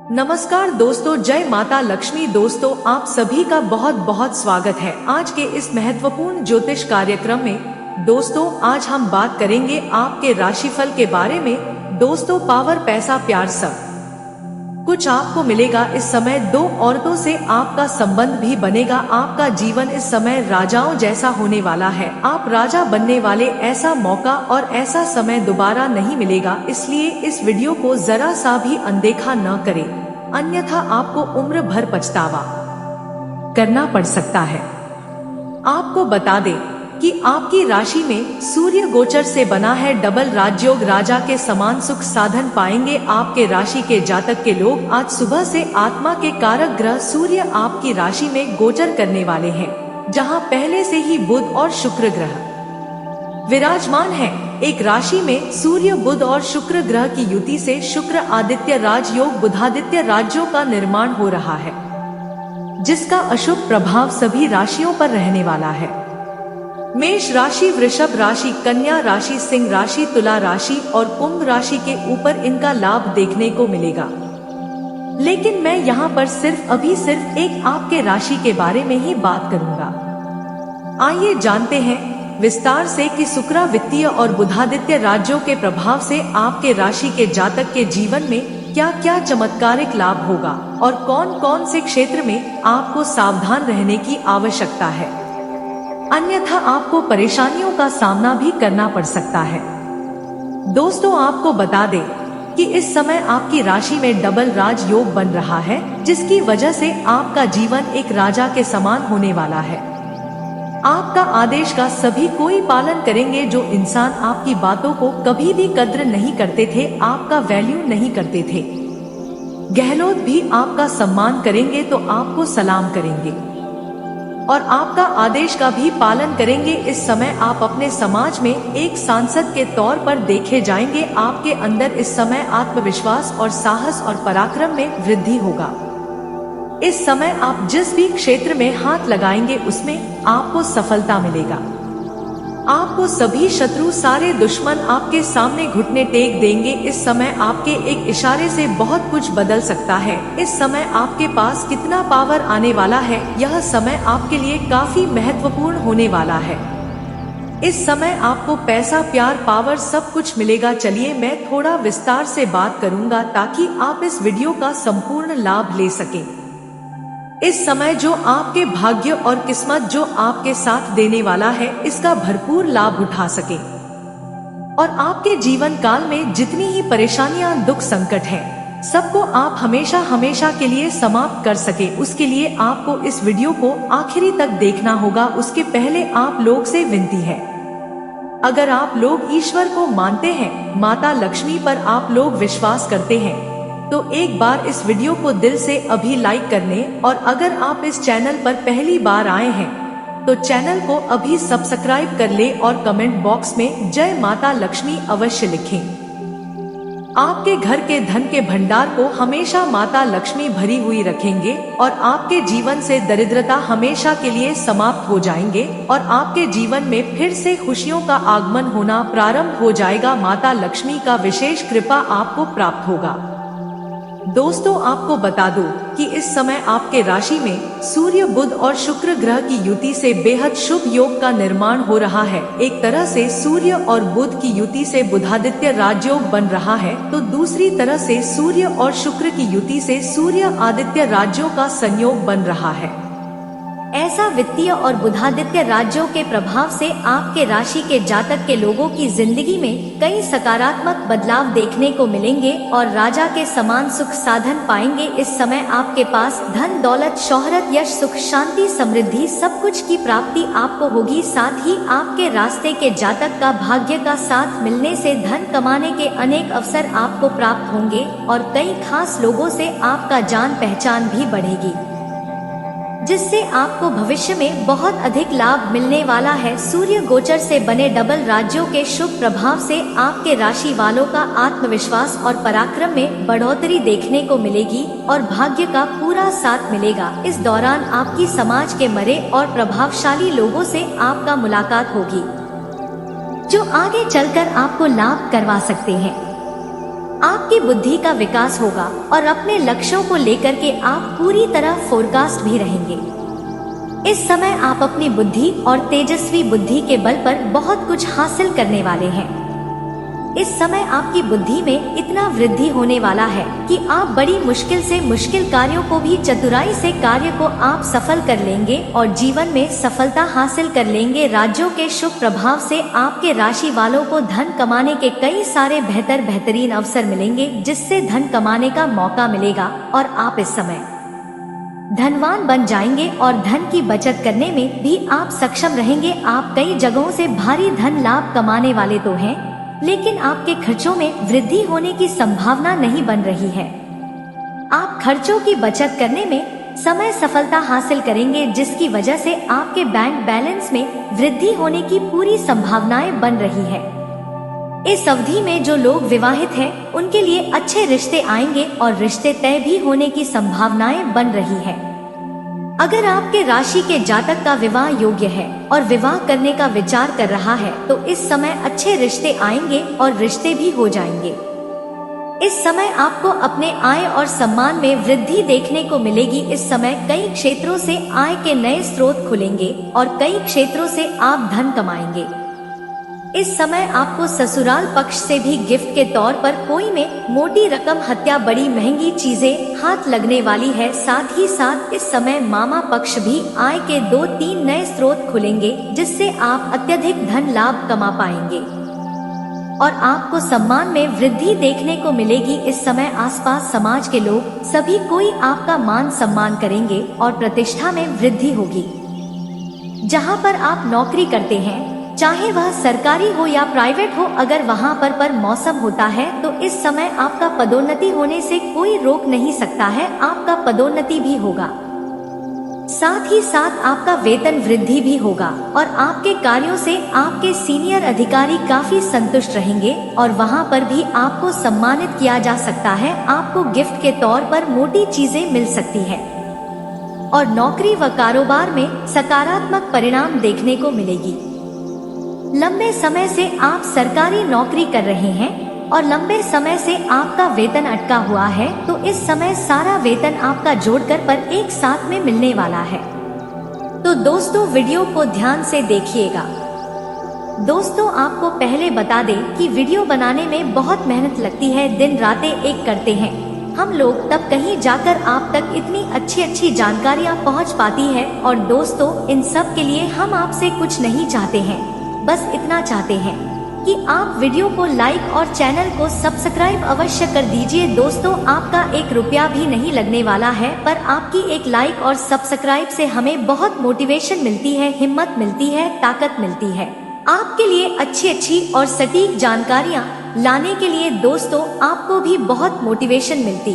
नमस्कार दोस्तों, जय माता लक्ष्मी। दोस्तों, आप सभी का बहुत बहुत स्वागत है आज के इस महत्वपूर्ण ज्योतिष कार्यक्रम में। दोस्तों, आज हम बात करेंगे आपके राशिफल के बारे में। दोस्तों, पावर, पैसा, प्यार सब कुछ आपको मिलेगा इस समय। दो औरतों से आपका संबंध भी बनेगा। आपका जीवन इस समय राजाओं जैसा होने वाला है। आप राजा बनने वाले, ऐसा मौका और ऐसा समय दोबारा नहीं मिलेगा। इसलिए इस वीडियो को जरा सा भी अनदेखा न करें, अन्यथा आपको उम्र भर पछतावा करना पड़ सकता है। आपको बता दें कि आपकी राशि में सूर्य गोचर से बना है डबल राजयोग। राजा के समान सुख साधन पाएंगे आपके राशि के जातक के लोग। आज सुबह से आत्मा के कारक ग्रह सूर्य आपकी राशि में गोचर करने वाले हैं, जहां पहले से ही बुध और शुक्र ग्रह विराजमान है। एक राशि में सूर्य, बुध और शुक्र ग्रह की युति से शुक्र आदित्य राजयोग, बुधादित्य राजयोग का निर्माण हो रहा है, जिसका अशुभ प्रभाव सभी राशियों पर रहने वाला है। मेष राशि, वृषभ राशि, कन्या राशि, सिंह राशि, तुला राशि और कुंभ राशि के ऊपर इनका लाभ देखने को मिलेगा। लेकिन मैं यहाँ पर सिर्फ एक आपके राशि के बारे में ही बात करूंगा। आइए जानते हैं विस्तार से कि शुक्र वित्तीय और बुधादित्य राज्यों के प्रभाव से आपके राशि के जातक के जीवन में क्या क्या चमत्कारिक लाभ होगा और कौन कौन से क्षेत्र में आपको सावधान रहने की आवश्यकता है, अन्यथा आपको परेशानियों का सामना भी करना पड़ सकता है। दोस्तों, आपको बता दें कि इस समय आपकी राशि में डबल राज योग बन रहा है, जिसकी वजह से आपका जीवन एक राजा के समान होने वाला है। आपका आदेश का सभी कोई पालन करेंगे। जो इंसान आपकी बातों को कभी भी कद्र नहीं करते थे, आपका वैल्यू नहीं करते थे, गहलोत भी आपका सम्मान करेंगे तो आपको सलाम करेंगे और आपका आदेश का भी पालन करेंगे। इस समय आप अपने समाज में एक सांसद के तौर पर देखे जाएंगे। आपके अंदर इस समय आत्मविश्वास और साहस और पराक्रम में वृद्धि होगा। इस समय आप जिस भी क्षेत्र में हाथ लगाएंगे उसमें आपको सफलता मिलेगा। आपको सभी शत्रु, सारे दुश्मन आपके सामने घुटने टेक देंगे। इस समय आपके एक इशारे से बहुत कुछ बदल सकता है। इस समय आपके पास कितना पावर आने वाला है, यह समय आपके लिए काफी महत्वपूर्ण होने वाला है। इस समय आपको पैसा, प्यार, पावर सब कुछ मिलेगा। चलिए मैं थोड़ा विस्तार से बात करूंगा ताकि आप इस वीडियो का संपूर्ण लाभ ले सकें। इस समय जो आपके भाग्य और किस्मत जो आपके साथ देने वाला है, इसका भरपूर लाभ उठा सके और आपके जीवन काल में जितनी ही परेशानियां, दुख, संकट हैं, सबको आप हमेशा हमेशा के लिए समाप्त कर सके। उसके लिए आपको इस वीडियो को आखिरी तक देखना होगा। उसके पहले आप लोग से विनती है, अगर आप लोग ईश्वर को मानते हैं, माता लक्ष्मी पर आप लोग विश्वास करते हैं, तो एक बार इस वीडियो को दिल से अभी लाइक करने, और अगर आप इस चैनल पर पहली बार आए हैं तो चैनल को अभी सब्सक्राइब कर ले और कमेंट बॉक्स में जय माता लक्ष्मी अवश्य लिखें। आपके घर के धन के भंडार को हमेशा माता लक्ष्मी भरी हुई रखेंगे और आपके जीवन से दरिद्रता हमेशा के लिए समाप्त हो जाएंगे और आपके जीवन में फिर से खुशियों का आगमन होना प्रारंभ हो जाएगा। माता लक्ष्मी का विशेष कृपा आपको प्राप्त होगा। दोस्तों, आपको बता दूं कि इस समय आपके राशि में सूर्य, बुध और शुक्र ग्रह की युति से बेहद शुभ योग का निर्माण हो रहा है। एक तरह से सूर्य और बुध की युति से बुधादित्य राजयोग बन रहा है, तो दूसरी तरह से सूर्य और शुक्र की युति से सूर्य आदित्य राजयोग का संयोग बन रहा है। ऐसा वित्तीय और बुधादित्य राज्यों के प्रभाव से आपके राशि के जातक के लोगों की जिंदगी में कई सकारात्मक बदलाव देखने को मिलेंगे और राजा के समान सुख साधन पाएंगे। इस समय आपके पास धन, दौलत, शोहरत, यश, सुख, शांति, समृद्धि सब कुछ की प्राप्ति आपको होगी। साथ ही आपके रास्ते के जातक का भाग्य का साथ मिलने से धन कमाने के अनेक अवसर आपको प्राप्त होंगे और कई खास लोगों से आपका जान पहचान भी बढ़ेगी, जिससे आपको भविष्य में बहुत अधिक लाभ मिलने वाला है। सूर्य गोचर से बने डबल राज्यों के शुभ प्रभाव से आपके राशि वालों का आत्मविश्वास और पराक्रम में बढ़ोतरी देखने को मिलेगी और भाग्य का पूरा साथ मिलेगा। इस दौरान आपकी समाज के मरे और प्रभावशाली लोगों से आपका मुलाकात होगी, जो आगे चलकर आपको लाभ करवा सकते हैं। आपकी बुद्धि का विकास होगा और अपने लक्ष्यों को लेकर के आप पूरी तरह फोरकास्ट भी रहेंगे। इस समय आप अपनी बुद्धि और तेजस्वी बुद्धि के बल पर बहुत कुछ हासिल करने वाले हैं। इस समय आपकी बुद्धि में इतना वृद्धि होने वाला है कि आप बड़ी मुश्किल से मुश्किल कार्यों को भी चतुराई से कार्य को आप सफल कर लेंगे और जीवन में सफलता हासिल कर लेंगे। राज्यों के शुभ प्रभाव से आपके राशि वालों को धन कमाने के कई सारे बेहतरीन अवसर मिलेंगे, जिससे धन कमाने का मौका मिलेगा और आप इस समय धनवान बन जाएंगे और धन की बचत करने में भी आप सक्षम रहेंगे। आप कई जगहों से भारी धन लाभ कमाने वाले तो हैं, लेकिन आपके खर्चों में वृद्धि होने की संभावना नहीं बन रही है। आप खर्चों की बचत करने में समय सफलता हासिल करेंगे, जिसकी वजह से आपके बैंक बैलेंस में वृद्धि होने की पूरी संभावनाएं बन रही है। इस अवधि में जो लोग विवाहित हैं, उनके लिए अच्छे रिश्ते आएंगे और रिश्ते तय भी होने की संभावनाएं बन रही है। अगर आपके राशि के जातक का विवाह योग्य है और विवाह करने का विचार कर रहा है, तो इस समय अच्छे रिश्ते आएंगे और रिश्ते भी हो जाएंगे। इस समय आपको अपने आय और सम्मान में वृद्धि देखने को मिलेगी। इस समय कई क्षेत्रों से आय के नए स्रोत खुलेंगे और कई क्षेत्रों से आप धन कमाएंगे। इस समय आपको ससुराल पक्ष से भी गिफ्ट के तौर पर कोई में मोटी रकम हत्या बड़ी महंगी चीजें हाथ लगने वाली है। साथ ही साथ इस समय मामा पक्ष भी आय के 2-3 नए स्रोत खुलेंगे, जिससे आप अत्यधिक धन लाभ कमा पाएंगे और आपको सम्मान में वृद्धि देखने को मिलेगी। इस समय आसपास समाज के लोग सभी कोई आपका मान सम्मान करेंगे और प्रतिष्ठा में वृद्धि होगी। जहाँ पर आप नौकरी करते हैं, चाहे वह सरकारी हो या प्राइवेट हो, अगर वहाँ पर मौसम होता है तो इस समय आपका पदोन्नति होने से कोई रोक नहीं सकता है। आपका पदोन्नति भी होगा, साथ ही साथ आपका वेतन वृद्धि भी होगा और आपके कार्यों से आपके सीनियर अधिकारी काफी संतुष्ट रहेंगे और वहाँ पर भी आपको सम्मानित किया जा सकता है। आपको गिफ्ट के तौर पर मोटी चीजें मिल सकती है और नौकरी व कारोबार में सकारात्मक परिणाम देखने को मिलेगी। लंबे समय से आप सरकारी नौकरी कर रहे हैं और लंबे समय से आपका वेतन अटका हुआ है, तो इस समय सारा वेतन आपका जोड़कर पर एक साथ में मिलने वाला है। तो दोस्तों, वीडियो को ध्यान से देखिएगा। दोस्तों, आपको पहले बता दें कि वीडियो बनाने में बहुत मेहनत लगती है, दिन रातें एक करते हैं हम लोग, तब कहीं जाकर आप तक इतनी अच्छी जानकारियाँ पहुँच पाती है। और दोस्तों, इन सब के लिए हम आपसे कुछ नहीं चाहते हैं, बस इतना चाहते हैं कि आप वीडियो को लाइक और चैनल को सब्सक्राइब अवश्य कर दीजिए। दोस्तों, आपका 1 रुपया भी नहीं लगने वाला है, पर आपकी एक लाइक और सब्सक्राइब से हमें बहुत मोटिवेशन मिलती है, हिम्मत मिलती है, ताकत मिलती है आपके लिए अच्छी और सटीक जानकारियाँ लाने के लिए। दोस्तों, आपको भी बहुत मोटिवेशन मिलती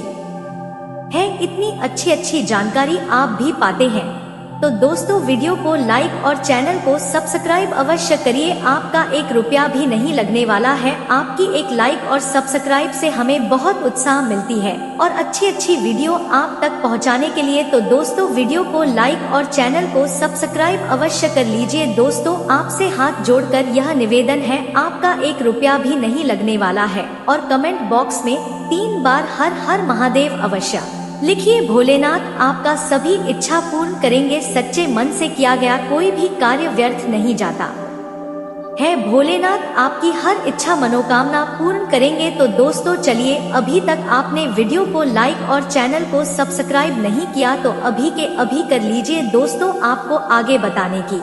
है, इतनी अच्छी जानकारी आप भी पाते हैं। तो दोस्तों, वीडियो को लाइक और चैनल को सब्सक्राइब अवश्य करिए। आपका 1 रुपया भी नहीं लगने वाला है। आपकी एक लाइक और सब्सक्राइब से हमें बहुत उत्साह मिलती है और अच्छी वीडियो आप तक पहुंचाने के लिए। तो दोस्तों, वीडियो को लाइक और चैनल को सब्सक्राइब अवश्य कर लीजिए। दोस्तों, आपसे हाथ जोड़कर यह निवेदन है, आपका 1 रुपया भी नहीं लगने वाला है और कमेंट बॉक्स में 3 बार हर हर महादेव अवश्य लिखिए। भोलेनाथ आपका सभी इच्छा पूर्ण करेंगे। सच्चे मन से किया गया कोई भी कार्य व्यर्थ नहीं जाता है। भोलेनाथ आपकी हर इच्छा मनोकामना पूर्ण करेंगे। तो दोस्तों, चलिए, अभी तक आपने वीडियो को लाइक और चैनल को सब्सक्राइब नहीं किया तो अभी के अभी कर लीजिए। दोस्तों, आपको आगे बताने की,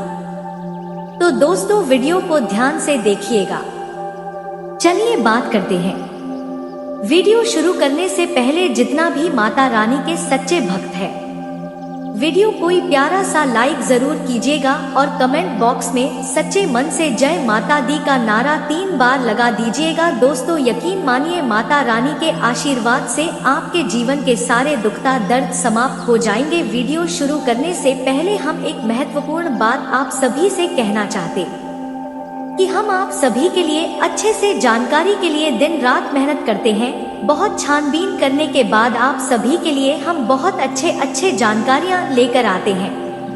तो दोस्तों वीडियो को ध्यान से देखिएगा। चलिए बात करते हैं। वीडियो शुरू करने से पहले जितना भी माता रानी के सच्चे भक्त है, वीडियो कोई प्यारा सा लाइक जरूर कीजिएगा और कमेंट बॉक्स में सच्चे मन से जय माता दी का नारा 3 बार लगा दीजिएगा। दोस्तों, यकीन मानिए, माता रानी के आशीर्वाद से आपके जीवन के सारे दुखता दर्द समाप्त हो जाएंगे। वीडियो शुरू करने से पहले हम एक महत्वपूर्ण बात आप सभी से कहना चाहते कि हम आप सभी के लिए अच्छे से जानकारी के लिए दिन रात मेहनत करते हैं। बहुत छानबीन करने के बाद आप सभी के लिए हम बहुत अच्छे जानकारियाँ लेकर आते हैं,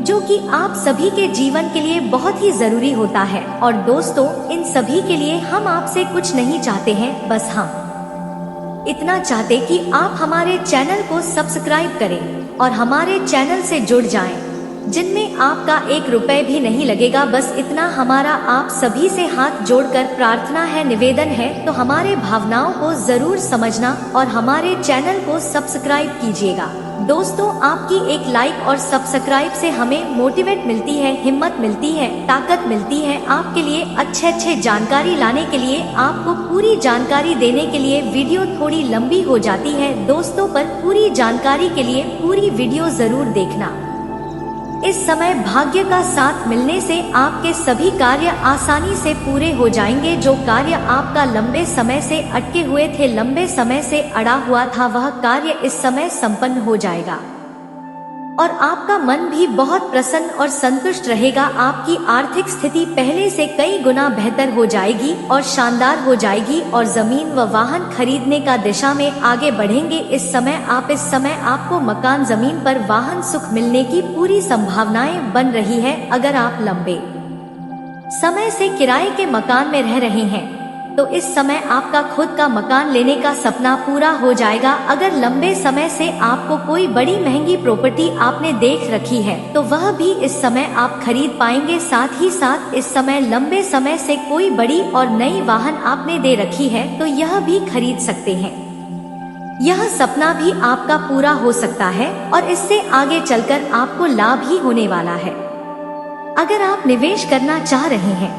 जो कि आप सभी के जीवन के लिए बहुत ही जरूरी होता है। और दोस्तों, इन सभी के लिए हम आपसे कुछ नहीं चाहते हैं, बस हम इतना चाहते कि आप हमारे चैनल को सब्सक्राइब करें और हमारे चैनल से जुड़ जाएं, जिनमें आपका 1 रुपए भी नहीं लगेगा। बस इतना हमारा आप सभी से हाथ जोड़कर प्रार्थना है, निवेदन है। तो हमारे भावनाओं को जरूर समझना और हमारे चैनल को सब्सक्राइब कीजिएगा। दोस्तों, आपकी एक लाइक और सब्सक्राइब से हमें मोटिवेट मिलती है, हिम्मत मिलती है, ताकत मिलती है आपके लिए अच्छे जानकारी लाने के लिए, आपको पूरी जानकारी देने के लिए। वीडियो थोड़ी लंबी हो जाती है दोस्तों, पर पूरी जानकारी के लिए पूरी वीडियो जरूर देखना। इस समय भाग्य का साथ मिलने से आपके सभी कार्य आसानी से पूरे हो जाएंगे। जो कार्य आपका लंबे समय से अटके हुए थे, लंबे समय से अड़ा हुआ था, वह कार्य इस समय संपन्न हो जाएगा और आपका मन भी बहुत प्रसन्न और संतुष्ट रहेगा। आपकी आर्थिक स्थिति पहले से कई गुना बेहतर हो जाएगी और शानदार हो जाएगी और जमीन व वाहन खरीदने का दिशा में आगे बढ़ेंगे। इस समय आपको मकान, जमीन पर वाहन, सुख मिलने की पूरी संभावनाएं बन रही है। अगर आप लंबे समय से किराए के मकान में रह रहे हैं तो इस समय आपका खुद का मकान लेने का सपना पूरा हो जाएगा। अगर लंबे समय से आपको कोई बड़ी महंगी प्रॉपर्टी आपने देख रखी है तो वह भी इस समय आप खरीद पाएंगे। साथ ही साथ इस समय लंबे समय से कोई बड़ी और नई वाहन आपने दे रखी है तो यह भी खरीद सकते हैं। यह सपना भी आपका पूरा हो सकता है और इससे आगे चलकर आपको लाभ ही होने वाला है। अगर आप निवेश करना चाह रहे हैं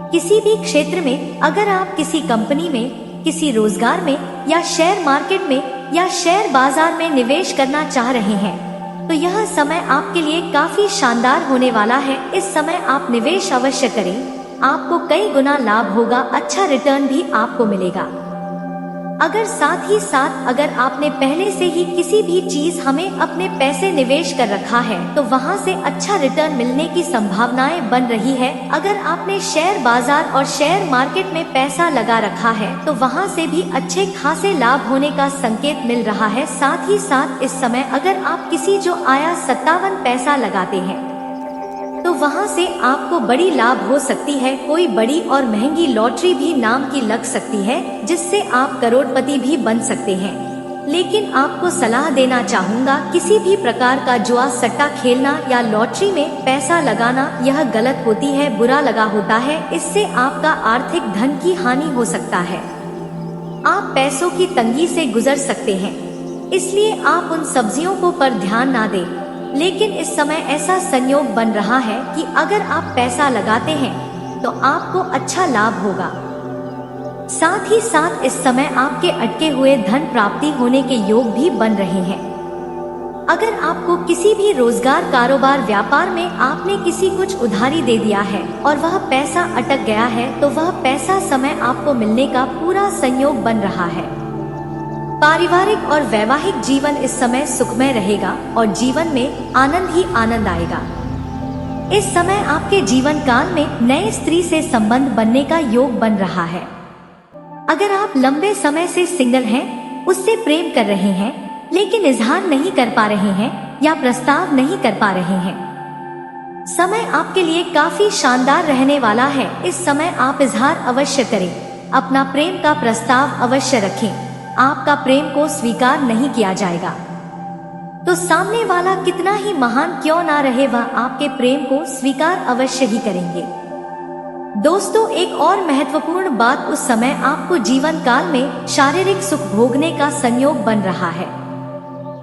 किसी भी क्षेत्र में, अगर आप किसी कंपनी में, किसी रोजगार में या शेयर मार्केट में या शेयर बाजार में निवेश करना चाह रहे हैं तो यह समय आपके लिए काफी शानदार होने वाला है। इस समय आप निवेश अवश्य करें, आपको कई गुना लाभ होगा, अच्छा रिटर्न भी आपको मिलेगा। अगर आपने पहले से ही किसी भी चीज हमें अपने पैसे निवेश कर रखा है तो वहां से अच्छा रिटर्न मिलने की संभावनाएं बन रही है। अगर आपने शेयर बाजार और शेयर मार्केट में पैसा लगा रखा है तो वहां से भी अच्छे खासे लाभ होने का संकेत मिल रहा है। साथ ही साथ इस समय अगर आप किसी जो आया 57 पैसा लगाते हैं तो वहां से आपको बड़ी लाभ हो सकती है। कोई बड़ी और महंगी लॉटरी भी नाम की लग सकती है जिससे आप करोड़पति भी बन सकते हैं। लेकिन आपको सलाह देना चाहूँगा, किसी भी प्रकार का जुआ, सट्टा खेलना या लॉटरी में पैसा लगाना यह गलत होती है, बुरा लगा होता है। इससे आपका आर्थिक धन की हानि हो सकता है, आप पैसों की तंगी से गुजर सकते हैं। इसलिए आप उन सब्जियों को पर ध्यान ना दें। लेकिन इस समय ऐसा संयोग बन रहा है कि अगर आप पैसा लगाते हैं तो आपको अच्छा लाभ होगा। साथ ही साथ इस समय आपके अटके हुए धन प्राप्ति होने के योग भी बन रहे हैं। अगर आपको किसी भी रोजगार, कारोबार, व्यापार में आपने किसी कुछ उधारी दे दिया है और वह पैसा अटक गया है तो वह पैसा समय आपको मिलने का पूरा संयोग बन रहा है। पारिवारिक और वैवाहिक जीवन इस समय सुखमय रहेगा और जीवन में आनंद ही आनंद आएगा। इस समय आपके जीवन काल में नए स्त्री से संबंध बनने का योग बन रहा है। अगर आप लंबे समय से सिंगल हैं, उससे प्रेम कर रहे हैं लेकिन इजहार नहीं कर पा रहे हैं या प्रस्ताव नहीं कर पा रहे हैं, समय आपके लिए काफी शानदार रहने वाला है। इस समय आप इजहार अवश्य करें, अपना प्रेम का प्रस्ताव अवश्य रखें। आपका प्रेम को स्वीकार नहीं किया जाएगा तो सामने वाला कितना ही महान क्यों ना रहे, वह आपके प्रेम को स्वीकार अवश्य ही करेंगे। दोस्तों, एक और महत्वपूर्ण बात, उस समय आपको जीवन काल में शारीरिक सुख भोगने का संयोग बन रहा है।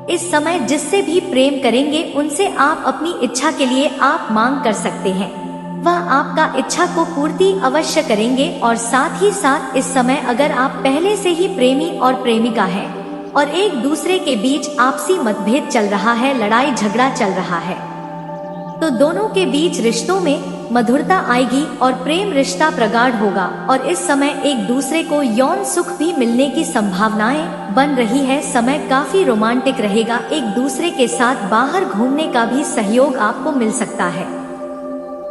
इस समय जिससे भी प्रेम करेंगे उनसे आप अपनी इच्छा के लिए आप मांग कर सकते हैं, वह आपका इच्छा को पूर्ति अवश्य करेंगे। और साथ ही साथ इस समय अगर आप पहले से ही प्रेमी और प्रेमिका हैं और एक दूसरे के बीच आपसी मतभेद चल रहा है, लड़ाई झगड़ा चल रहा है, तो दोनों के बीच रिश्तों में मधुरता आएगी और प्रेम रिश्ता प्रगाढ़ होगा। और इस समय एक दूसरे को यौन सुख भी मिलने की संभावनाएं बन रही है। समय काफी रोमांटिक रहेगा, एक दूसरे के साथ बाहर घूमने का भी सहयोग आपको मिल सकता है।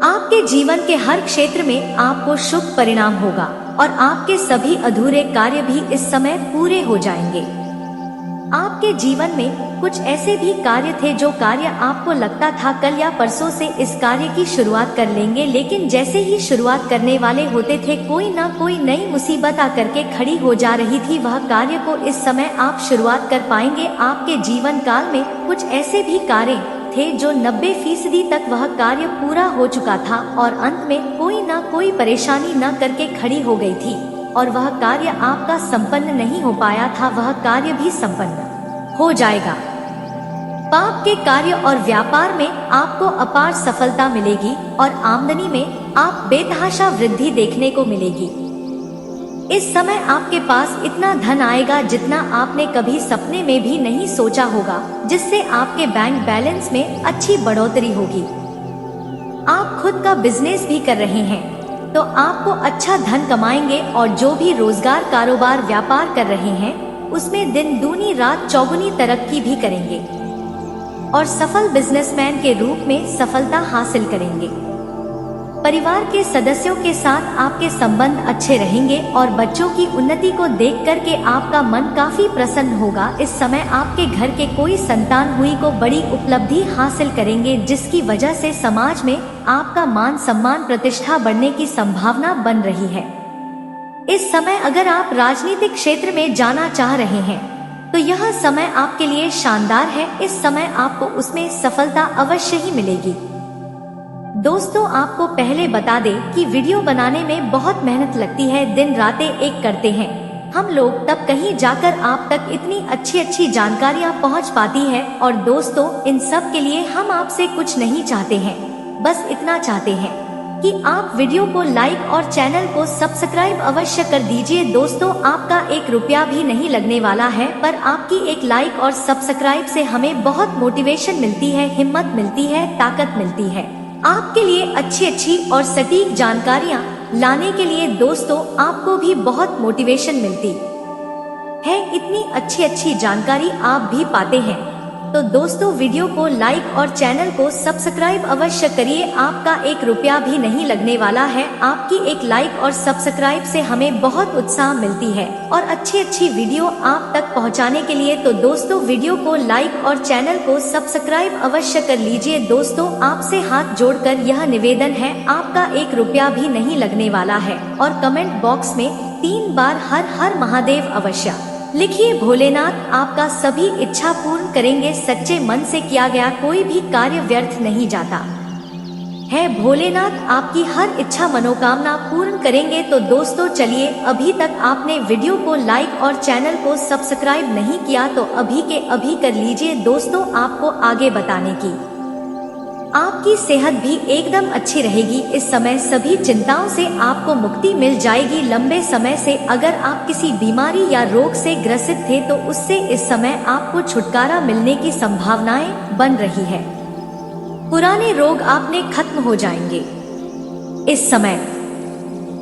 आपके जीवन के हर क्षेत्र में आपको शुभ परिणाम होगा और आपके सभी अधूरे कार्य भी इस समय पूरे हो जाएंगे। आपके जीवन में कुछ ऐसे भी कार्य थे जो कार्य आपको लगता था कल या परसों से इस कार्य की शुरुआत कर लेंगे, लेकिन जैसे ही शुरुआत करने वाले होते थे कोई ना कोई नई मुसीबत आकर के खड़ी हो जा रही थी। वह कार्य को इस समय आप शुरुआत कर पाएंगे। आपके जीवन काल में कुछ ऐसे भी कार्य थे जो 90% तक वह कार्य पूरा हो चुका था और अंत में कोई ना कोई परेशानी न करके खड़ी हो गई थी और वह कार्य आपका संपन्न नहीं हो पाया था, वह कार्य भी संपन्न हो जाएगा। पाप के कार्य और व्यापार में आपको अपार सफलता मिलेगी और आमदनी में आप बेतहाशा वृद्धि देखने को मिलेगी। इस समय आपके पास इतना धन आएगा जितना आपने कभी सपने में भी नहीं सोचा होगा, जिससे आपके बैंक बैलेंस में अच्छी बढ़ोतरी होगी। आप खुद का बिजनेस भी कर रहे हैं तो आपको अच्छा धन कमाएंगे और जो भी रोजगार कारोबार व्यापार कर रहे हैं उसमें दिन दूनी रात चौगुनी तरक्की भी करेंगे और सफल बिजनेसमैन के रूप में सफलता हासिल करेंगे। परिवार के सदस्यों के साथ आपके संबंध अच्छे रहेंगे और बच्चों की उन्नति को देख करके आपका मन काफी प्रसन्न होगा। इस समय आपके घर के कोई संतान हुई को बड़ी उपलब्धि हासिल करेंगे, जिसकी वजह से समाज में आपका मान सम्मान प्रतिष्ठा बढ़ने की संभावना बन रही है। इस समय अगर आप राजनीतिक क्षेत्र में जाना चाह रहे हैं तो यह समय आपके लिए शानदार है। इस समय आपको उसमें सफलता अवश्य ही मिलेगी। दोस्तों, आपको पहले बता दें कि वीडियो बनाने में बहुत मेहनत लगती है, दिन रातें एक करते हैं हम लोग, तब कहीं जाकर आप तक इतनी अच्छी जानकारियाँ पहुँच पाती है। और दोस्तों, इन सब के लिए हम आपसे कुछ नहीं चाहते हैं, बस इतना चाहते हैं कि आप वीडियो को लाइक और चैनल को सब्सक्राइब अवश्य कर दीजिए। दोस्तों, आपका 1 रुपया भी नहीं लगने वाला है, पर आपकी एक लाइक और सब्सक्राइब से हमें बहुत मोटिवेशन मिलती है, हिम्मत मिलती है, ताकत मिलती है आपके लिए अच्छी और सटीक जानकारियाँ लाने के लिए। दोस्तों, आपको भी बहुत मोटिवेशन मिलती है, इतनी अच्छी जानकारी आप भी पाते हैं। तो दोस्तों, वीडियो को लाइक और चैनल को सब्सक्राइब अवश्य करिए। आपका 1 रुपया भी नहीं लगने वाला है। आपकी एक लाइक और सब्सक्राइब से हमें बहुत उत्साह मिलती है और अच्छी वीडियो आप तक पहुंचाने के लिए। तो दोस्तों, वीडियो को लाइक और चैनल को सब्सक्राइब अवश्य कर लीजिए। दोस्तों, आपसे हाथ जोड़कर यह निवेदन है, आपका 1 रुपया भी नहीं लगने वाला है और कमेंट बॉक्स में 3 बार हर हर महादेव अवश्य लिखिए। भोलेनाथ आपका सभी इच्छा पूर्ण करेंगे। सच्चे मन से किया गया कोई भी कार्य व्यर्थ नहीं जाता है। भोलेनाथ आपकी हर इच्छा मनोकामना पूर्ण करेंगे। तो दोस्तों, चलिए, अभी तक आपने वीडियो को लाइक और चैनल को सब्सक्राइब नहीं किया तो अभी के अभी कर लीजिए। दोस्तों, आपको आगे बताने की आपकी सेहत भी एकदम अच्छी रहेगी। इस समय सभी चिंताओं से आपको मुक्ति मिल जाएगी। लंबे समय से अगर आप किसी बीमारी या रोग से ग्रसित थे तो उससे इस समय आपको छुटकारा मिलने की संभावनाएं बन रही है। पुराने रोग आपने खत्म हो जाएंगे। इस समय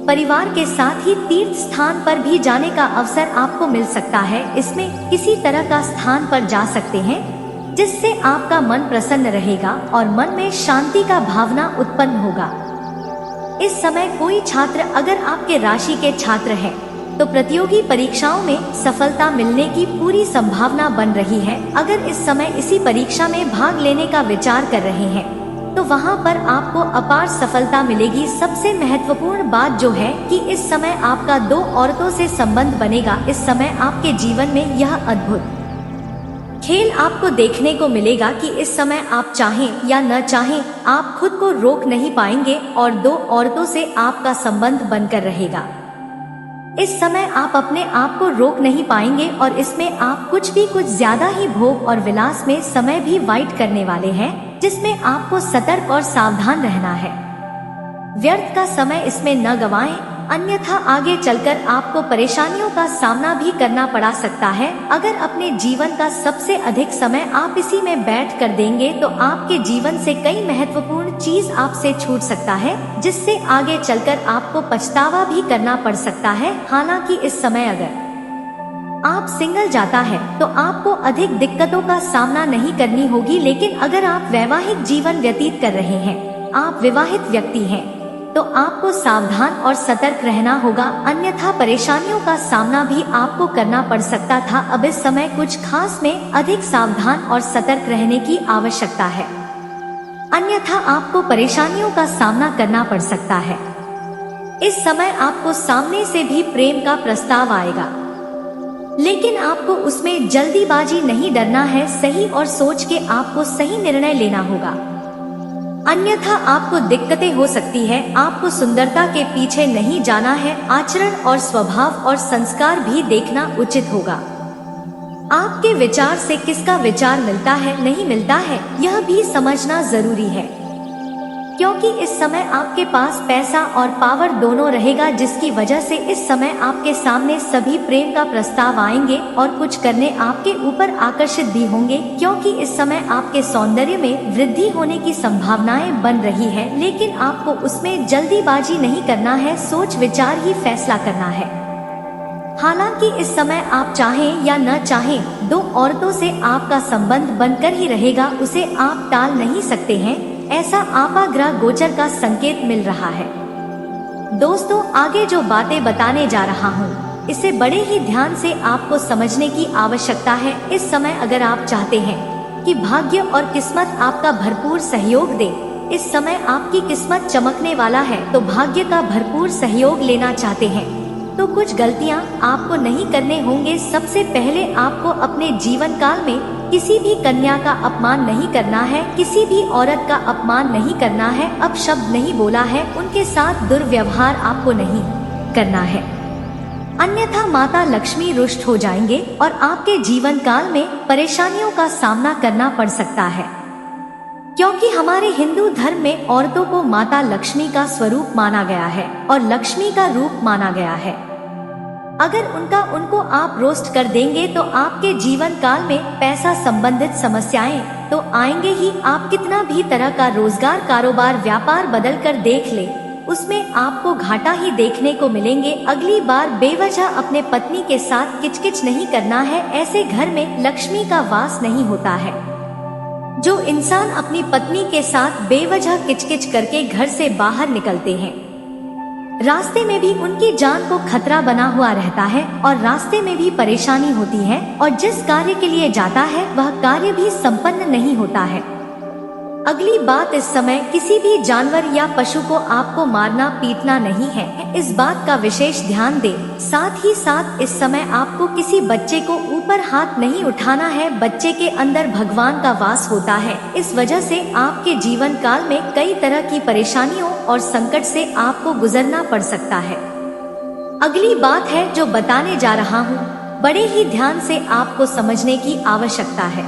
परिवार के साथ ही तीर्थ स्थान पर भी जाने का अवसर आपको मिल सकता है। इसमें किसी तरह का स्थान पर जा सकते हैं जिससे आपका मन प्रसन्न रहेगा और मन में शांति का भावना उत्पन्न होगा। इस समय कोई छात्र अगर आपके राशि के छात्र हैं तो प्रतियोगी परीक्षाओं में सफलता मिलने की पूरी संभावना बन रही है। अगर इस समय इसी परीक्षा में भाग लेने का विचार कर रहे हैं तो वहां पर आपको अपार सफलता मिलेगी। सबसे महत्वपूर्ण बात जो है कि इस समय आपका 2 औरतों से संबंध बनेगा। इस समय आपके जीवन में यह अद्भुत खेल आपको देखने को मिलेगा कि इस समय आप चाहें या न चाहें आप खुद को रोक नहीं पाएंगे और 2 औरतों से आपका संबंध बनकर रहेगा। इस समय आप अपने आप को रोक नहीं पाएंगे और इसमें आप कुछ ज्यादा ही भोग और विलास में समय भी वाइट करने वाले हैं, जिसमें आपको सतर्क और सावधान रहना है। व्यर्थ का समय इसमें न गवाएं, अन्यथा आगे चलकर आपको परेशानियों का सामना भी करना पड़ा सकता है। अगर अपने जीवन का सबसे अधिक समय आप इसी में बैठ कर देंगे तो आपके जीवन से कई महत्वपूर्ण चीज आपसे छूट सकता है, जिससे आगे चलकर आपको पछतावा भी करना पड़ सकता है। हालांकि इस समय अगर आप सिंगल जाता है तो आपको अधिक दिक्कतों का सामना नहीं करनी होगी, लेकिन अगर आप वैवाहिक जीवन व्यतीत कर रहे हैं, आप विवाहित व्यक्ति हैं तो आपको सावधान और सतर्क रहना होगा, अन्यथा परेशानियों का सामना भी आपको करना पड़ सकता था। अब इस समय कुछ खास में अधिक सावधान और सतर्क रहने की आवश्यकता है, अन्यथा आपको परेशानियों का सामना करना पड़ सकता है। इस समय आपको सामने से भी प्रेम का प्रस्ताव आएगा, लेकिन आपको उसमें जल्दीबाजी नहीं डरना है, सही और सोच के आपको सही निर्णय लेना होगा, अन्यथा आपको दिक्कतें हो सकती है। आपको सुंदरता के पीछे नहीं जाना है, आचरण और स्वभाव और संस्कार भी देखना उचित होगा। आपके विचार से किसका विचार मिलता है नहीं मिलता है, यह भी समझना जरूरी है, क्योंकि इस समय आपके पास पैसा और पावर दोनों रहेगा, जिसकी वजह से इस समय आपके सामने सभी प्रेम का प्रस्ताव आएंगे और कुछ करने आपके ऊपर आकर्षित भी होंगे, क्योंकि इस समय आपके सौंदर्य में वृद्धि होने की संभावनाएं बन रही है। लेकिन आपको उसमें जल्दीबाजी नहीं करना है, सोच विचार ही फैसला करना है। हालांकि इस समय आप चाहें या न चाहें, दो औरतों से आपका संबंध बनकर ही रहेगा, उसे आप टाल नहीं सकते हैं, ऐसा आपाग्रह गोचर का संकेत मिल रहा है। दोस्तों, आगे जो बातें बताने जा रहा हूँ, इसे बड़े ही ध्यान से आपको समझने की आवश्यकता है। इस समय अगर आप चाहते हैं कि भाग्य और किस्मत आपका भरपूर सहयोग दे, इस समय आपकी किस्मत चमकने वाला है, तो भाग्य का भरपूर सहयोग लेना चाहते हैं तो कुछ गलतियां आपको नहीं करने होंगे। सबसे पहले आपको अपने जीवन काल में किसी भी कन्या का अपमान नहीं करना है, किसी भी औरत का अपमान नहीं करना है, अपशब्द नहीं बोला है, उनके साथ दुर्व्यवहार आपको नहीं करना है, अन्यथा माता लक्ष्मी रुष्ट हो जाएंगे और आपके जीवन काल में परेशानियों का सामना करना पड़ सकता है, क्योंकि हमारे हिंदू धर्म में औरतों को माता लक्ष्मी का स्वरूप माना गया है और लक्ष्मी का रूप माना गया है। अगर उनको आप रोस्ट कर देंगे तो आपके जीवन काल में पैसा संबंधित समस्याएं तो आएंगे ही। आप कितना भी तरह का रोजगार, कारोबार, व्यापार बदल कर देख ले, उसमें आपको घाटा ही देखने को मिलेंगे। अगली बार बेवजह अपने पत्नी के साथ किचकिच नहीं करना है, ऐसे घर में लक्ष्मी का वास नहीं होता है। जो इंसान अपनी पत्नी के साथ बेवजह किचकिच करके घर से बाहर निकलते हैं, रास्ते में भी उनकी जान को खतरा बना हुआ रहता है और रास्ते में भी परेशानी होती है, और जिस कार्य के लिए जाता है वह कार्य भी संपन्न नहीं होता है। अगली बात, इस समय किसी भी जानवर या पशु को आपको मारना पीटना नहीं है, इस बात का विशेष ध्यान दें। साथ ही साथ इस समय आपको किसी बच्चे को ऊपर हाथ नहीं उठाना है, बच्चे के अंदर भगवान का वास होता है, इस वजह से आपके जीवन काल में कई तरह की परेशानियों और संकट से आपको गुजरना पड़ सकता है। अगली बात है जो बताने जा रहा हूँ, बड़े ही ध्यान से आपको समझने की आवश्यकता है।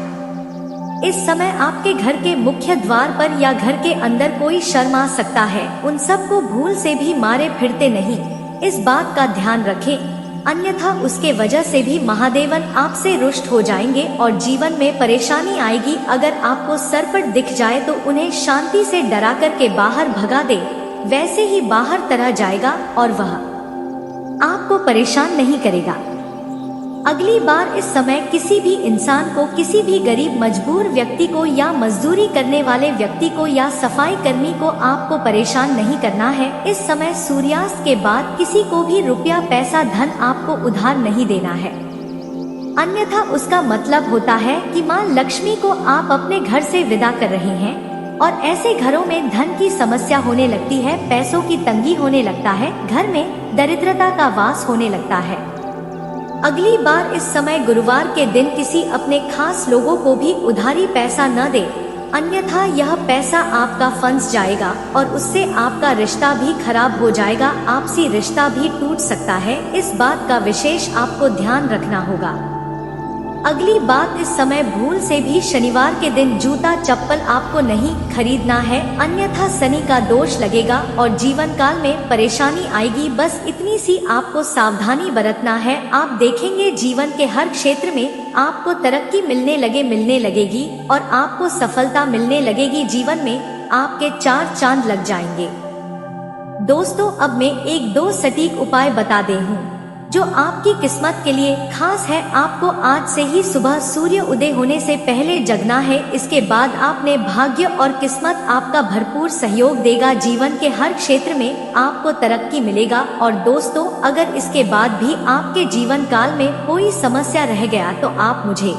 इस समय आपके घर के मुख्य द्वार पर या घर के अंदर कोई शर्मा सकता है, उन सब को भूल से भी मारे फिरते नहीं, इस बात का ध्यान रखें, अन्यथा उसके वजह से भी महादेवन आपसे रुष्ट हो जाएंगे और जीवन में परेशानी आएगी। अगर आपको सरपट दिख जाए तो उन्हें शांति से डरा कर के बाहर भगा दे, वैसे ही बाहर तरह जाएगा और वह आपको परेशान नहीं करेगा। अगली बार इस समय किसी भी इंसान को, किसी भी गरीब मजबूर व्यक्ति को या मजदूरी करने वाले व्यक्ति को या सफाई कर्मी को आपको परेशान नहीं करना है। इस समय सूर्यास्त के बाद किसी को भी रुपया, पैसा, धन आपको उधार नहीं देना है, अन्यथा उसका मतलब होता है कि माँ लक्ष्मी को आप अपने घर से विदा कर रहे हैं और ऐसे घरों में धन की समस्या होने लगती है, पैसों की तंगी होने लगता है, घर में दरिद्रता का वास होने लगता है। अगली बार इस समय गुरुवार के दिन किसी अपने खास लोगों को भी उधारी पैसा न दे, अन्यथा यह पैसा आपका फंस जाएगा और उससे आपका रिश्ता भी खराब हो जाएगा, आपसी रिश्ता भी टूट सकता है। इस बात का विशेष आपको ध्यान रखना होगा। अगली बात, इस समय भूल से भी शनिवार के दिन जूता चप्पल आपको नहीं खरीदना है, अन्यथा शनि का दोष लगेगा और जीवन काल में परेशानी आएगी। बस इतनी सी आपको सावधानी बरतना है। आप देखेंगे जीवन के हर क्षेत्र में आपको तरक्की मिलने लगेगी और आपको सफलता मिलने लगेगी, जीवन में आपके 4 चांद लग जाएंगे। दोस्तों, अब मैं 1-2 सटीक उपाय बता दे हूँ जो आपकी किस्मत के लिए खास है। आपको आज से ही सुबह सूर्य उदय होने से पहले जगना है। इसके बाद आपने भाग्य और किस्मत आपका भरपूर सहयोग देगा। जीवन के हर क्षेत्र में आपको तरक्की मिलेगा। और दोस्तों, अगर इसके बाद भी आपके जीवन काल में कोई समस्या रह गया तो आप मुझे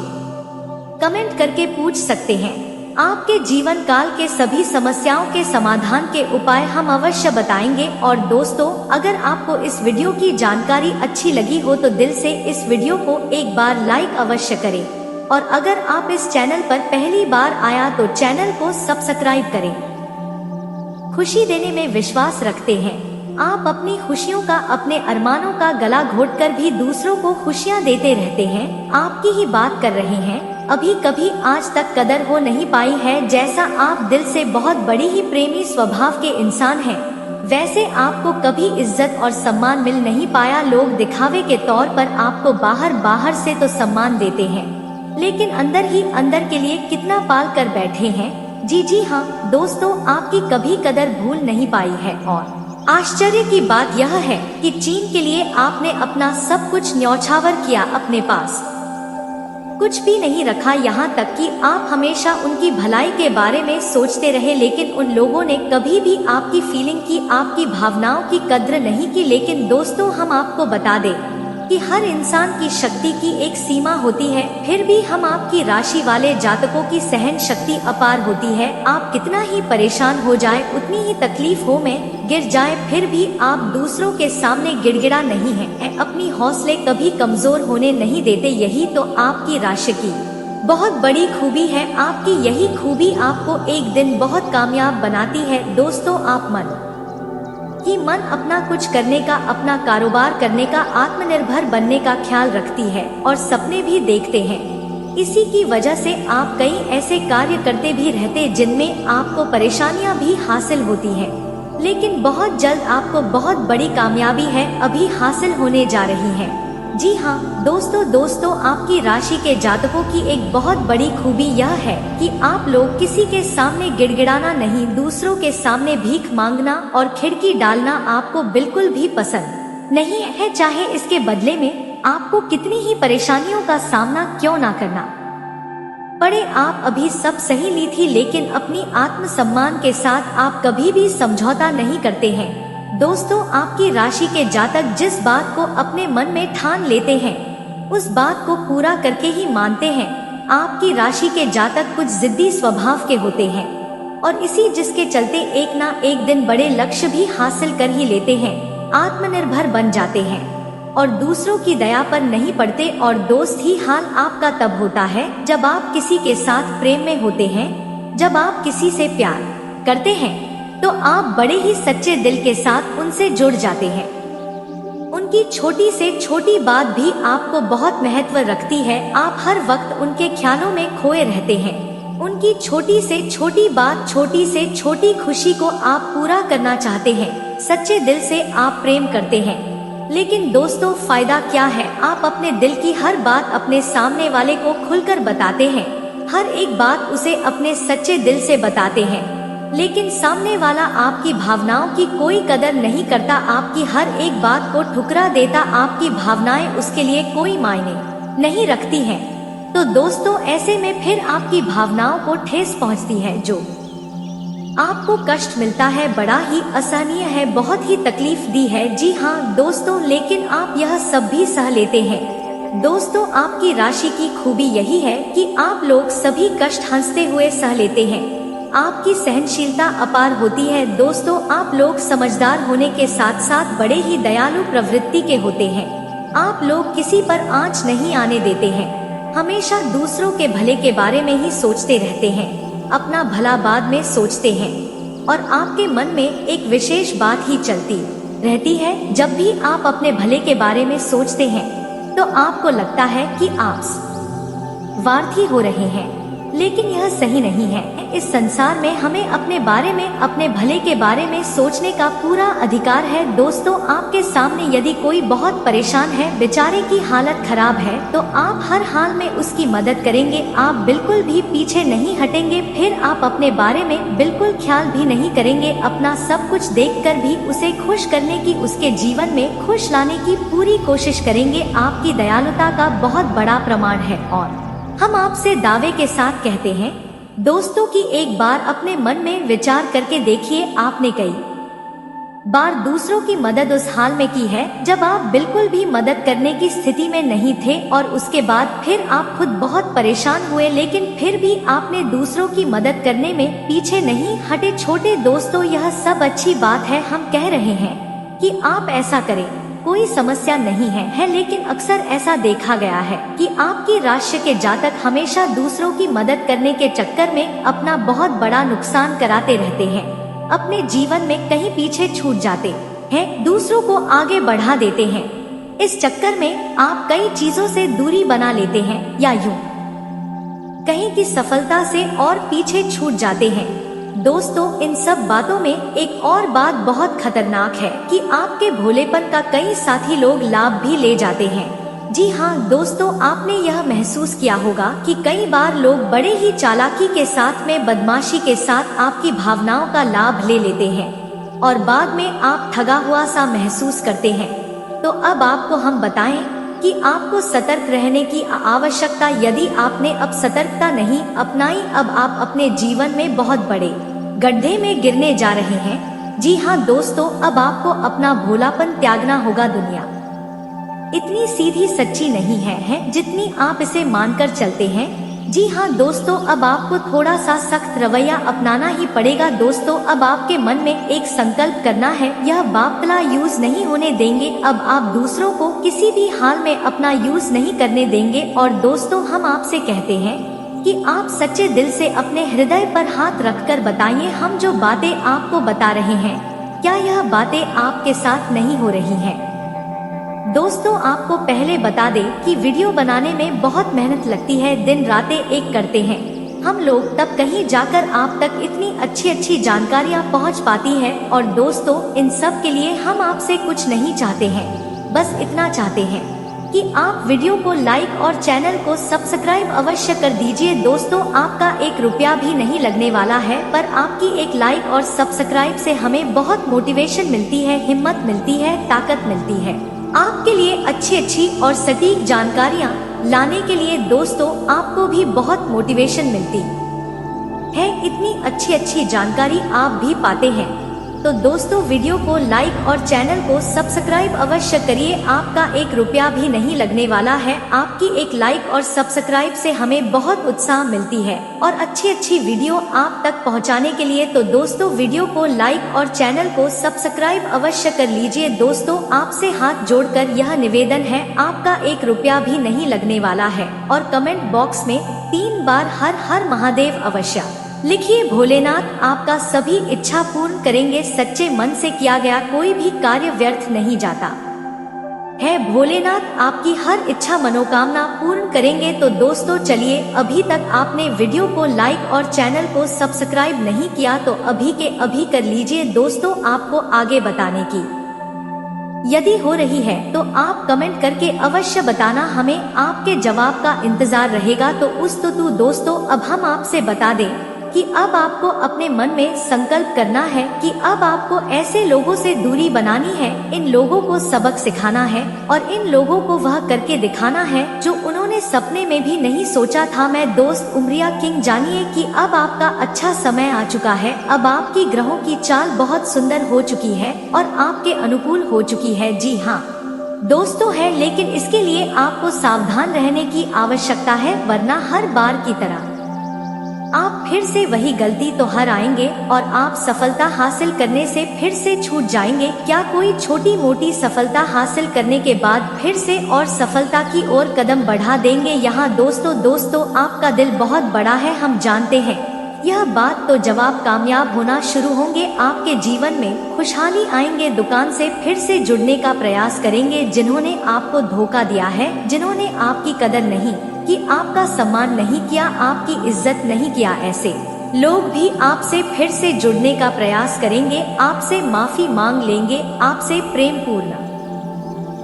कमेंट करके पूछ सकते हैं। आपके जीवन काल के सभी समस्याओं के समाधान के उपाय हम अवश्य बताएंगे। और दोस्तों, अगर आपको इस वीडियो की जानकारी अच्छी लगी हो तो दिल से इस वीडियो को एक बार लाइक अवश्य करें। और अगर आप इस चैनल पर पहली बार आया तो चैनल को सब्सक्राइब करें। खुशी देने में विश्वास रखते हैं। आप अपनी खुशियों का, अपने अरमानों का गला घोटकर भी दूसरों को खुशियाँ देते रहते हैं। आपकी ही बात कर रहे हैं। अभी कभी आज तक कदर हो नहीं पाई है। जैसा आप दिल से बहुत बड़ी ही प्रेमी स्वभाव के इंसान हैं, वैसे आपको कभी इज्जत और सम्मान मिल नहीं पाया। लोग दिखावे के तौर पर आपको बाहर से तो सम्मान देते हैं, लेकिन अंदर ही अंदर के लिए कितना पाल कर बैठे हैं। जी हाँ दोस्तों, आपकी कभी कदर भूल नहीं पाई है। और आश्चर्य की बात यह है कि चीन के लिए आपने अपना सब कुछ न्यौछावर किया, अपने पास कुछ भी नहीं रखा। यहाँ तक कि आप हमेशा उनकी भलाई के बारे में सोचते रहे, लेकिन उन लोगों ने कभी भी आपकी फीलिंग की, आपकी भावनाओं की कद्र नहीं की। लेकिन दोस्तों, हम आपको बता दें कि हर इंसान की शक्ति की एक सीमा होती है। फिर भी हम आपकी राशि वाले जातकों की सहन शक्ति अपार होती है। आप कितना ही परेशान हो जाए, उतनी ही तकलीफ हो में गिर जाए, फिर भी आप दूसरों के सामने गिड़गिड़ा नहीं है। अपनी हौसले कभी कमजोर होने नहीं देते। यही तो आपकी राशि की बहुत बड़ी खूबी है। आपकी यही खूबी आपको एक दिन बहुत कामयाब बनाती है। दोस्तों, आप मन अपना कुछ करने का, अपना कारोबार करने का, आत्मनिर्भर बनने का ख्याल रखती है और सपने भी देखते हैं। इसी की वजह से आप कई ऐसे कार्य करते भी रहते जिनमें आपको परेशानियां भी हासिल होती हैं, लेकिन बहुत जल्द आपको बहुत बड़ी कामयाबी है अभी हासिल होने जा रही है। जी हाँ दोस्तों, आपकी राशि के जातकों की एक बहुत बड़ी खूबी यह है कि आप लोग किसी के सामने गिड़गिड़ाना नहीं, दूसरों के सामने भीख मांगना और खिड़की डालना आपको बिल्कुल भी पसंद नहीं है। चाहे इसके बदले में आपको कितनी ही परेशानियों का सामना क्यों ना करना पड़े। आप अभी सब सही ली थी, लेकिन अपनी आत्मसम्मान के साथ आप कभी भी समझौता नहीं करते हैं। दोस्तों, आपकी राशि के जातक जिस बात को अपने मन में ठान लेते हैं, उस बात को पूरा करके ही मानते हैं। आपकी राशि के जातक कुछ जिद्दी स्वभाव के होते हैं और इसी जिसके चलते एक ना एक दिन बड़े लक्ष्य भी हासिल कर ही लेते हैं, आत्मनिर्भर बन जाते हैं और दूसरों की दया पर नहीं पड़ते। और दोस्त ही हाल आपका तब होता है जब आप किसी के साथ प्रेम में होते हैं। जब आप किसी से प्यार करते हैं तो आप बड़े ही सच्चे दिल के साथ उनसे जुड़ जाते हैं। उनकी छोटी से छोटी बात भी आपको बहुत महत्व रखती है। आप हर वक्त उनके ख्यालों में खोए रहते हैं। उनकी छोटी से छोटी बात, छोटी से छोटी खुशी को आप पूरा करना चाहते हैं। सच्चे दिल से आप प्रेम करते हैं। लेकिन दोस्तों, फायदा क्या है? आप अपने दिल की हर बात अपने सामने वाले को खुलकर बताते हैं। हर एक बात उसे अपने सच्चे दिल से बताते हैं, लेकिन सामने वाला आपकी भावनाओं की कोई कदर नहीं करता, आपकी हर एक बात को ठुकरा देता। आपकी भावनाएं उसके लिए कोई मायने नहीं रखती हैं। तो दोस्तों, ऐसे में फिर आपकी भावनाओं को ठेस पहुंचती है, जो आपको कष्ट मिलता है, बड़ा ही असहनीय है, बहुत ही तकलीफ दी है। जी हाँ दोस्तों, लेकिन आप यह सब भी सह लेते हैं। दोस्तों, आपकी राशि की खूबी यही है कि आप लोग सभी कष्ट हंसते हुए सह लेते हैं। आपकी सहनशीलता अपार होती है। दोस्तों, आप लोग समझदार होने के साथ साथ बड़े ही दयालु प्रवृत्ति के होते हैं। आप लोग किसी पर आंच नहीं आने देते हैं। हमेशा दूसरों के भले के बारे में ही सोचते रहते हैं, अपना भला बाद में सोचते हैं। और आपके मन में एक विशेष बात ही चलती रहती है। जब भी आप अपने भले के बारे में सोचते हैं तो आपको लगता है कि आप स्वार्थी हो रहे हैं। लेकिन यह सही नहीं है। इस संसार में हमें अपने बारे में, अपने भले के बारे में सोचने का पूरा अधिकार है। दोस्तों, आपके सामने यदि कोई बहुत परेशान है, बेचारे की हालत खराब है, तो आप हर हाल में उसकी मदद करेंगे। आप बिल्कुल भी पीछे नहीं हटेंगे। फिर आप अपने बारे में बिल्कुल ख्याल भी नहीं करेंगे। अपना सब कुछ देखकर भी उसे खुश करने की, उसके जीवन में खुश लाने की पूरी कोशिश करेंगे। आपकी दयालुता का बहुत बड़ा प्रमाण है और हम आपसे दावे के साथ कहते हैं दोस्तों कि एक बार अपने मन में विचार करके देखिए, आपने कई बार दूसरों की मदद उस हाल में की है जब आप बिल्कुल भी मदद करने की स्थिति में नहीं थे, और उसके बाद फिर आप खुद बहुत परेशान हुए, लेकिन फिर भी आपने दूसरों की मदद करने में पीछे नहीं हटे। छोटे दोस्तों, यह सब अच्छी बात है। हम कह रहे हैं कि आप ऐसा करें, कोई समस्या नहीं है, लेकिन अक्सर ऐसा देखा गया है कि आपकी राशि के जातक हमेशा दूसरों की मदद करने के चक्कर में अपना बहुत बड़ा नुकसान कराते रहते हैं, अपने जीवन में कहीं पीछे छूट जाते हैं, दूसरों को आगे बढ़ा देते हैं। इस चक्कर में आप कई चीजों से दूरी बना लेते हैं, या यूं कहीं की सफलता से और पीछे छूट जाते हैं। दोस्तों, इन सब बातों में एक और बात बहुत खतरनाक है कि आपके भोलेपन का कई साथी लोग लाभ भी ले जाते हैं। जी हाँ दोस्तों, आपने यह महसूस किया होगा कि कई बार लोग बड़े ही चालाकी के साथ में, बदमाशी के साथ आपकी भावनाओं का लाभ ले लेते हैं और बाद में आप ठगा हुआ सा महसूस करते हैं। तो अब आपको हम बताएं कि आपको सतर्क रहने की आवश्यकता। यदि आपने अब सतर्कता नहीं अपनाई, अब आप अपने जीवन में बहुत बड़े गड्ढे में गिरने जा रहे हैं। जी हाँ दोस्तों, अब आपको अपना भोलापन त्यागना होगा। दुनिया इतनी सीधी सच्ची नहीं है जितनी आप इसे मानकर चलते हैं। जी हाँ दोस्तों, अब आपको थोड़ा सा सख्त रवैया अपनाना ही पड़ेगा। दोस्तों, अब आपके मन में एक संकल्प करना है, यह बापला यूज नहीं होने देंगे। अब आप दूसरों को किसी भी हाल में अपना यूज नहीं करने देंगे। और दोस्तों, हम आपसे कहते हैं कि आप सच्चे दिल से अपने हृदय पर हाथ रखकर बताइए, हम जो बातें आपको बता रहे हैं, क्या यह बातें आपके साथ नहीं हो रही हैं? दोस्तों, आपको पहले बता दें कि वीडियो बनाने में बहुत मेहनत लगती है, दिन रातें एक करते हैं हम लोग, तब कहीं जाकर आप तक इतनी अच्छी जानकारियाँ पहुँच पाती है। और दोस्तों, इन सब के लिए हम आपसे कुछ नहीं चाहते हैं, बस इतना चाहते हैं कि आप वीडियो को लाइक और चैनल को सब्सक्राइब अवश्य कर दीजिए। दोस्तों, आपका 1 रुपया भी नहीं लगने वाला है, पर आपकी एक लाइक और सब्सक्राइब से हमें बहुत मोटिवेशन मिलती है, हिम्मत मिलती है, ताकत मिलती है आपके लिए अच्छी और सटीक जानकारियाँ लाने के लिए। दोस्तों, आपको भी बहुत मोटिवेशन मिलती है, इतनी अच्छी जानकारी आप भी पाते हैं। तो दोस्तों, वीडियो को लाइक और चैनल को सब्सक्राइब अवश्य करिए। आपका 1 रुपया भी नहीं लगने वाला है, आपकी एक लाइक और सब्सक्राइब से हमें बहुत उत्साह मिलती है और अच्छी वीडियो आप तक पहुंचाने के लिए। तो दोस्तों, वीडियो को लाइक और चैनल को सब्सक्राइब अवश्य कर लीजिए। दोस्तों, आपसे हाथ जोड़कर यह निवेदन है, आपका 1 रुपया भी नहीं लगने वाला है और कमेंट बॉक्स में 3 बार हर हर महादेव अवश्य लिखिए। भोलेनाथ आपका सभी इच्छा पूर्ण करेंगे। सच्चे मन से किया गया कोई भी कार्य व्यर्थ नहीं जाता है। भोलेनाथ आपकी हर इच्छा मनोकामना पूर्ण करेंगे। तो दोस्तों, चलिए, अभी तक आपने वीडियो को लाइक और चैनल को सब्सक्राइब नहीं किया तो अभी के अभी कर लीजिए। दोस्तों, आपको आगे बताने की यदि हो रही है तो आप कमेंट करके अवश्य बताना, हमें आपके जवाब का इंतजार रहेगा। तो दोस्तों, अब हम आपसे बता दें कि अब आपको अपने मन में संकल्प करना है कि अब आपको ऐसे लोगों से दूरी बनानी है, इन लोगों को सबक सिखाना है और इन लोगों को वह करके दिखाना है जो उन्होंने सपने में भी नहीं सोचा था। मैं दोस्त उमरिया किंग, जानिए कि अब आपका अच्छा समय आ चुका है। अब आपकी ग्रहों की चाल बहुत सुंदर हो चुकी है और आपके अनुकूल हो चुकी है। जी हाँ दोस्तों है, लेकिन इसके लिए आपको सावधान रहने की आवश्यकता है, वरना हर बार की तरह आप फिर से वही गलती तो हर आएंगे और आप सफलता हासिल करने से फिर से छूट जाएंगे। क्या कोई छोटी मोटी सफलता हासिल करने के बाद फिर से और सफलता की ओर कदम बढ़ा देंगे? यहाँ दोस्तों, आपका दिल बहुत बड़ा है, हम जानते हैं यह बात तो जवाब कामयाब होना शुरू होंगे, आपके जीवन में खुशहाली आएंगे। दुकान से फिर से जुड़ने का प्रयास करेंगे। जिन्होंने आपको धोखा दिया है, जिन्होंने आपकी कदर नहीं की, आपका सम्मान नहीं किया, आपकी इज्जत नहीं किया, ऐसे लोग भी आपसे फिर से जुड़ने का प्रयास करेंगे, आपसे माफी मांग लेंगे, आपसे प्रेम पूर्ण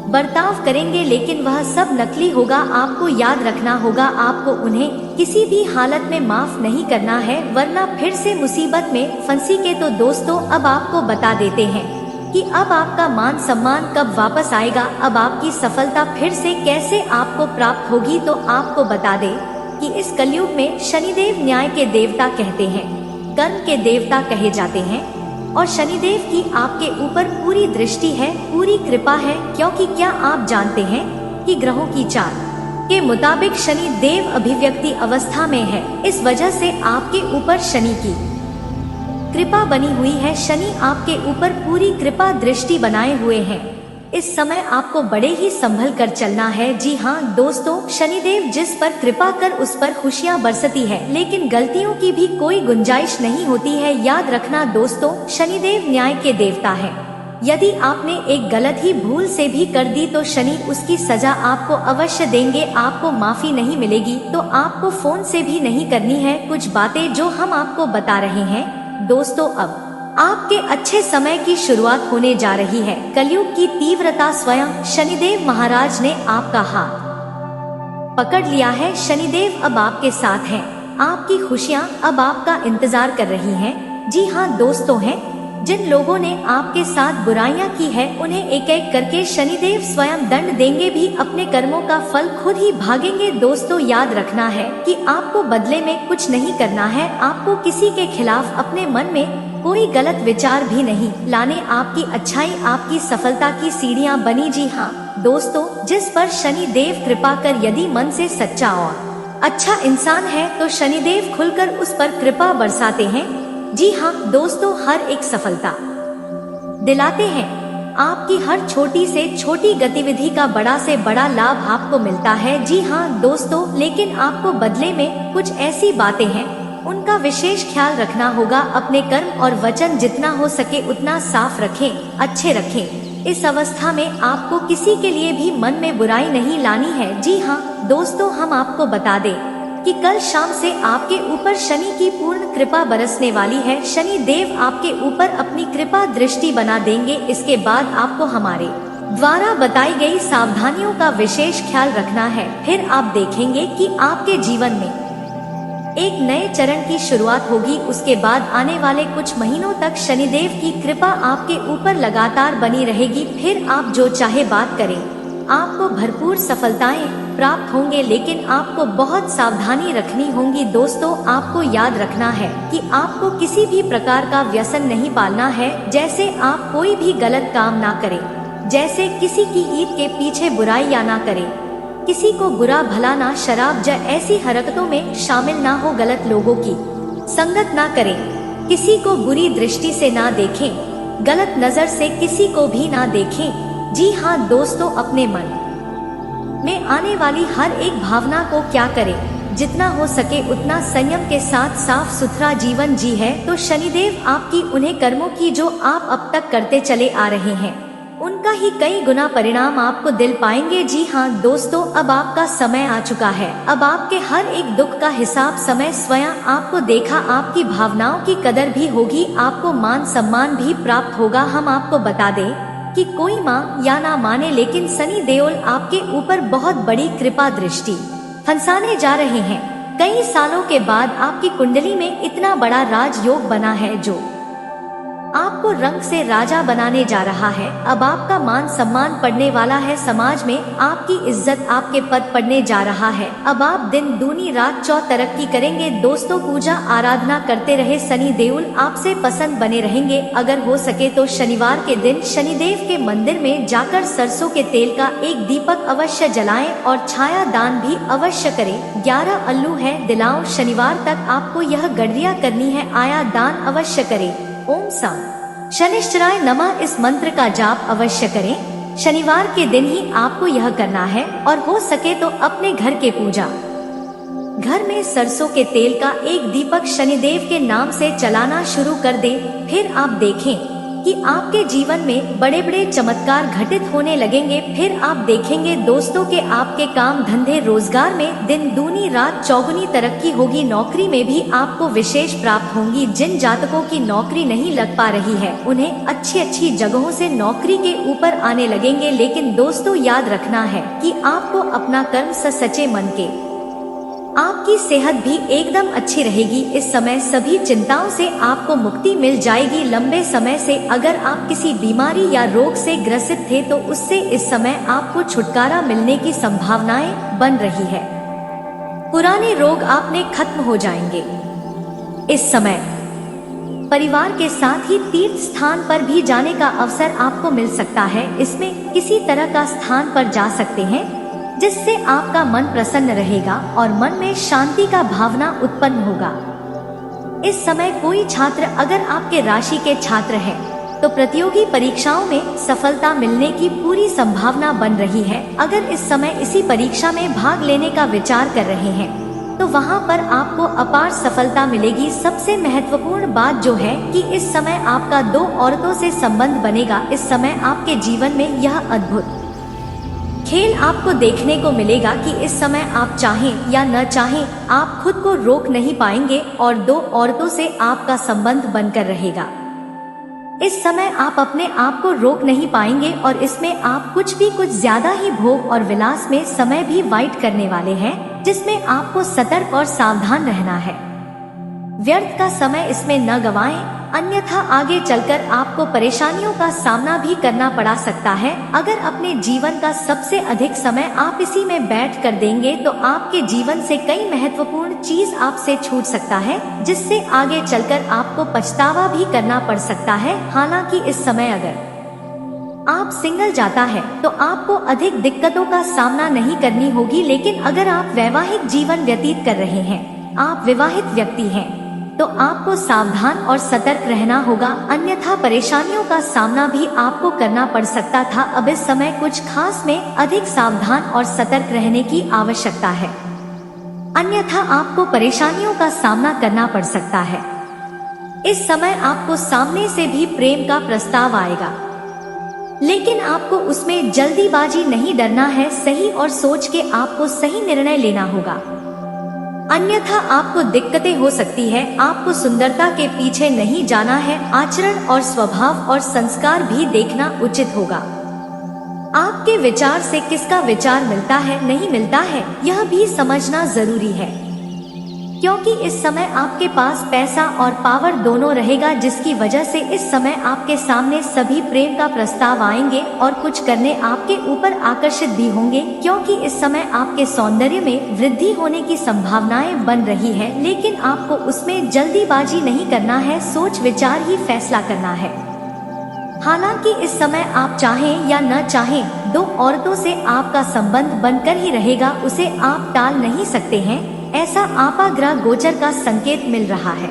बर्ताव करेंगे, लेकिन वह सब नकली होगा। आपको याद रखना होगा, आपको उन्हें किसी भी हालत में माफ नहीं करना है, वरना फिर से मुसीबत में फंसीगे। तो दोस्तों, अब आपको बता देते हैं कि अब आपका मान सम्मान कब वापस आएगा, अब आपकी सफलता फिर से कैसे आपको प्राप्त होगी। तो आपको बता दें कि इस कलयुग में शनिदेव न्याय के देवता कहते हैं, कर्म के देवता कहे जाते हैं, और शनिदेव की आपके ऊपर पूरी दृष्टि है, पूरी कृपा है। क्योंकि क्या आप जानते हैं कि ग्रहों की चाल के मुताबिक शनि देव अभिव्यक्ति अवस्था में है, इस वजह से आपके ऊपर शनि की कृपा बनी हुई है। शनि आपके ऊपर पूरी कृपा दृष्टि बनाए हुए हैं। इस समय आपको बड़े ही संभल कर चलना है। जी हाँ दोस्तों, शनिदेव जिस पर कृपा कर उस पर खुशियाँ बरसती है, लेकिन गलतियों की भी कोई गुंजाइश नहीं होती है। याद रखना दोस्तों, शनिदेव न्याय के देवता है। यदि आपने एक गलत ही भूल से भी कर दी तो शनि उसकी सजा आपको अवश्य देंगे। आपको माफी नहीं मिलेगी तो आपको फोन से भी नहीं करनी है कुछ बातें जो हम आपको बता रहे हैं। दोस्तों, अब आपके अच्छे समय की शुरुआत होने जा रही है। कलयुग की तीव्रता स्वयं शनिदेव महाराज ने आपका हाथ पकड़ लिया है। शनिदेव अब आपके साथ हैं। आपकी खुशियां अब आपका इंतजार कर रही हैं। जी हाँ दोस्तों, हैं जिन लोगों ने आपके साथ बुराइयां की है, उन्हें एक एक करके शनिदेव स्वयं दंड देंगे भी, अपने कर्मों का फल खुद ही भागेंगे। दोस्तों, याद रखना है कि आपको बदले में कुछ नहीं करना है। आपको किसी के खिलाफ अपने मन में कोई गलत विचार भी नहीं लाने। आपकी अच्छाई आपकी सफलता की सीढ़ियां बनी। जी हाँ दोस्तों, जिस पर शनि देव कृपा कर यदि मन से सच्चा और अच्छा इंसान है तो शनिदेव खुलकर उस पर कृपा बरसाते हैं। जी हाँ दोस्तों, हर एक सफलता दिलाते हैं। आपकी हर छोटी से छोटी गतिविधि का बड़ा से बड़ा लाभ आपको मिलता है। जी हाँ दोस्तों, लेकिन आपको बदले में कुछ ऐसी बातें हैं, उनका विशेष ख्याल रखना होगा। अपने कर्म और वचन जितना हो सके उतना साफ रखें, अच्छे रखें। इस अवस्था में आपको किसी के लिए भी मन में बुराई नहीं लानी है। जी हाँ दोस्तों, हम आपको बता दें कि कल शाम से आपके ऊपर शनि की पूर्ण कृपा बरसने वाली है। शनि देव आपके ऊपर अपनी कृपा दृष्टि बना देंगे। इसके बाद आपको हमारे द्वारा बताई गई सावधानियों का विशेष ख्याल रखना है। फिर आप देखेंगे कि आपके जीवन में एक नए चरण की शुरुआत होगी। उसके बाद आने वाले कुछ महीनों तक शनिदेव की कृपा आपके ऊपर लगातार बनी रहेगी। फिर आप जो चाहे बात करें, आपको भरपूर सफलताएं प्राप्त होंगे, लेकिन आपको बहुत सावधानी रखनी होगी। दोस्तों, आपको याद रखना है कि आपको किसी भी प्रकार का व्यसन नहीं पालना है। जैसे आप कोई भी गलत काम ना करें, जैसे किसी की ईद के पीछे बुराई या ना करें, किसी को बुरा भला ना, शराब या ऐसी हरकतों में शामिल ना हो, गलत लोगों की संगत ना करें, किसी को बुरी दृष्टि से ना देखें, गलत नजर से किसी को भी ना देखें। जी हाँ दोस्तों, अपने मन में आने वाली हर एक भावना को क्या करें, जितना हो सके उतना संयम के साथ साफ सुथरा जीवन जी है तो शनिदेव आपकी उन्हें कर्मों की जो आप अब तक करते चले आ रहे हैं, उनका ही कई गुना परिणाम आपको दिल पाएंगे। जी हाँ दोस्तों, अब आपका समय आ चुका है। अब आपके हर एक दुख का हिसाब समय स्वयं आपको देखा। आपकी भावनाओं की कदर भी होगी, आपको मान सम्मान भी प्राप्त होगा। हम आपको बता दें कि कोई माँ या ना माने, लेकिन शनि देओल आपके ऊपर बहुत बड़ी कृपा दृष्टि फंसाने जा रहे हैं। कई सालों के बाद आपकी कुंडली में इतना बड़ा राजयोग बना है जो आपको रंग से राजा बनाने जा रहा है। अब आपका मान सम्मान पड़ने वाला है, समाज में आपकी इज्जत, आपके पद पड़ने जा रहा है। अब आप दिन दूनी रात चौ तरक्की करेंगे। दोस्तों, पूजा आराधना करते रहे शनि देओल आपसे पसंद बने रहेंगे। अगर हो सके तो शनिवार के दिन शनिदेव के मंदिर में जाकर सरसों के तेल का एक दीपक अवश्य जलाएं और छाया दान भी अवश्य करें। 11 अल्लू है दिलाओ, शनिवार तक आपको यह गडरिया करनी है, आया दान अवश्य करें। ओम सम शनिश्चराय नमः इस मंत्र का जाप अवश्य करें। शनिवार के दिन ही आपको यह करना है और हो सके तो अपने घर के पूजा घर में सरसों के तेल का एक दीपक शनिदेव के नाम से जलाना शुरू कर दें। फिर आप देखें कि आपके जीवन में बड़े बड़े चमत्कार घटित होने लगेंगे। फिर आप देखेंगे दोस्तों के आपके काम धंधे रोजगार में दिन दूनी रात चौगुनी तरक्की होगी। नौकरी में भी आपको विशेष प्राप्त होंगी। जिन जातकों की नौकरी नहीं लग पा रही है उन्हें अच्छी अच्छी जगहों से नौकरी के ऊपर आने लगेंगे। लेकिन दोस्तों याद रखना है कि आपको अपना कर्म सच्चे मन के, आपकी सेहत भी एकदम अच्छी रहेगी। इस समय सभी चिंताओं से आपको मुक्ति मिल जाएगी। लंबे समय से अगर आप किसी बीमारी या रोग से ग्रसित थे तो उससे इस समय आपको छुटकारा मिलने की संभावनाएं बन रही है। पुराने रोग आपने खत्म हो जाएंगे। इस समय परिवार के साथ ही तीर्थ स्थान पर भी जाने का अवसर आपको मिल सकता है। इसमें किसी तरह का स्थान पर जा सकते हैं जिससे आपका मन प्रसन्न रहेगा और मन में शांति का भावना उत्पन्न होगा। इस समय कोई छात्र अगर आपके राशि के छात्र हैं तो प्रतियोगी परीक्षाओं में सफलता मिलने की पूरी संभावना बन रही है। अगर इस समय इसी परीक्षा में भाग लेने का विचार कर रहे हैं तो वहां पर आपको अपार सफलता मिलेगी। सबसे महत्वपूर्ण बात जो है कि इस समय आपका 2 औरतों से संबंध बनेगा। इस समय आपके जीवन में यह अद्भुत खेल आपको देखने को मिलेगा कि इस समय आप चाहें या न चाहें आप खुद को रोक नहीं पाएंगे और 2 औरतों से आपका संबंध बनकर रहेगा। इस समय आप अपने आप को रोक नहीं पाएंगे और इसमें आप कुछ ज्यादा ही भोग और विलास में समय भी वाइट करने वाले हैं, जिसमें आपको सतर्क और सावधान रहना है। व्यर्थ का समय इसमें न गवाएं, अन्यथा आगे चलकर आपको परेशानियों का सामना भी करना पड़ा सकता है। अगर अपने जीवन का सबसे अधिक समय आप इसी में बैठ कर देंगे तो आपके जीवन से कई महत्वपूर्ण चीज आपसे छूट सकता है, जिससे आगे चलकर आपको पछतावा भी करना पड़ सकता है। हालांकि इस समय अगर आप सिंगल जाता है तो आपको अधिक दिक्कतों का सामना नहीं करनी होगी। लेकिन अगर आप वैवाहिक जीवन व्यतीत कर रहे हैं, आप विवाहित व्यक्ति हैं, तो आपको सावधान और सतर्क रहना होगा, अन्यथा परेशानियों का सामना भी आपको करना पड़ सकता था। अब इस समय कुछ खास में अधिक सावधान और सतर्क रहने की आवश्यकता है, अन्यथा आपको परेशानियों का सामना करना पड़ सकता है। इस समय आपको सामने से भी प्रेम का प्रस्ताव आएगा, लेकिन आपको उसमें जल्दीबाजी नहीं डरना है। सही और सोच के आपको सही निर्णय लेना होगा, अन्यथा आपको दिक्कतें हो सकती है। आपको सुंदरता के पीछे नहीं जाना है, आचरण और स्वभाव और संस्कार भी देखना उचित होगा। आपके विचार से किसका विचार मिलता है नहीं मिलता है यह भी समझना जरूरी है, क्योंकि इस समय आपके पास पैसा और पावर दोनों रहेगा, जिसकी वजह से इस समय आपके सामने सभी प्रेम का प्रस्ताव आएंगे और कुछ करने आपके ऊपर आकर्षित भी होंगे, क्योंकि इस समय आपके सौंदर्य में वृद्धि होने की संभावनाएं बन रही है। लेकिन आपको उसमें जल्दीबाजी नहीं करना है, सोच विचार ही फैसला करना है। हालांकि इस समय आप चाहें या न चाहें 2 औरतों से आपका संबंध बनकर ही रहेगा, उसे आप टाल नहीं सकते हैं, ऐसा आपाग्रह गोचर का संकेत मिल रहा है।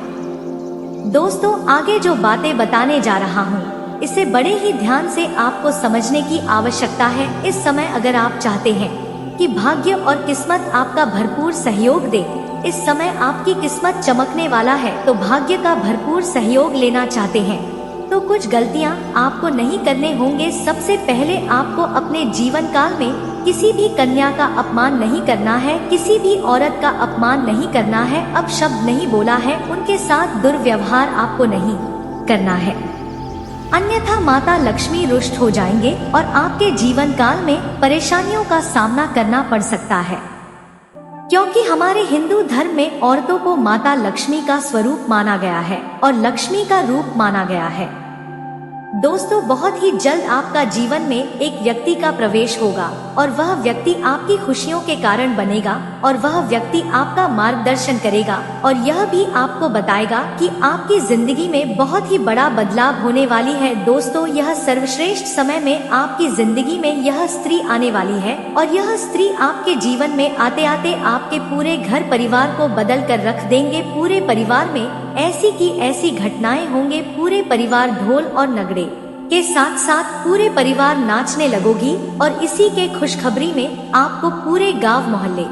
दोस्तों आगे जो बातें बताने जा रहा हूँ इसे बड़े ही ध्यान से आपको समझने की आवश्यकता है। इस समय अगर आप चाहते हैं कि भाग्य और किस्मत आपका भरपूर सहयोग दे, इस समय आपकी किस्मत चमकने वाला है, तो भाग्य का भरपूर सहयोग लेना चाहते हैं तो कुछ गलतियां आपको नहीं करने होंगे। सबसे पहले आपको अपने जीवन काल में किसी भी कन्या का अपमान नहीं करना है, किसी भी औरत का अपमान नहीं करना है, अपशब्द नहीं बोला है, उनके साथ दुर्व्यवहार आपको नहीं करना है, अन्यथा माता लक्ष्मी रुष्ट हो जाएंगे और आपके जीवन काल में परेशानियों का सामना करना पड़ सकता है। क्योंकि हमारे हिंदू धर्म में औरतों को माता लक्ष्मी का स्वरूप माना गया है और लक्ष्मी का रूप माना गया है। दोस्तों बहुत ही जल्द आपका जीवन में एक व्यक्ति का प्रवेश होगा और वह व्यक्ति आपकी खुशियों के कारण बनेगा और वह व्यक्ति आपका मार्गदर्शन करेगा और यह भी आपको बताएगा कि आपकी जिंदगी में बहुत ही बड़ा बदलाव होने वाली है। दोस्तों यह सर्वश्रेष्ठ समय में आपकी जिंदगी में यह स्त्री आने वाली है और यह स्त्री आपके जीवन में आते आते आपके पूरे घर परिवार को बदल कर रख देंगे। पूरे परिवार में ऐसी की ऐसी घटनाएं होंगे, पूरे परिवार ढोल और नगड़े के साथ साथ पूरे परिवार नाचने लगोगी और इसी के खुशखबरी में आपको पूरे गांव मोहल्ले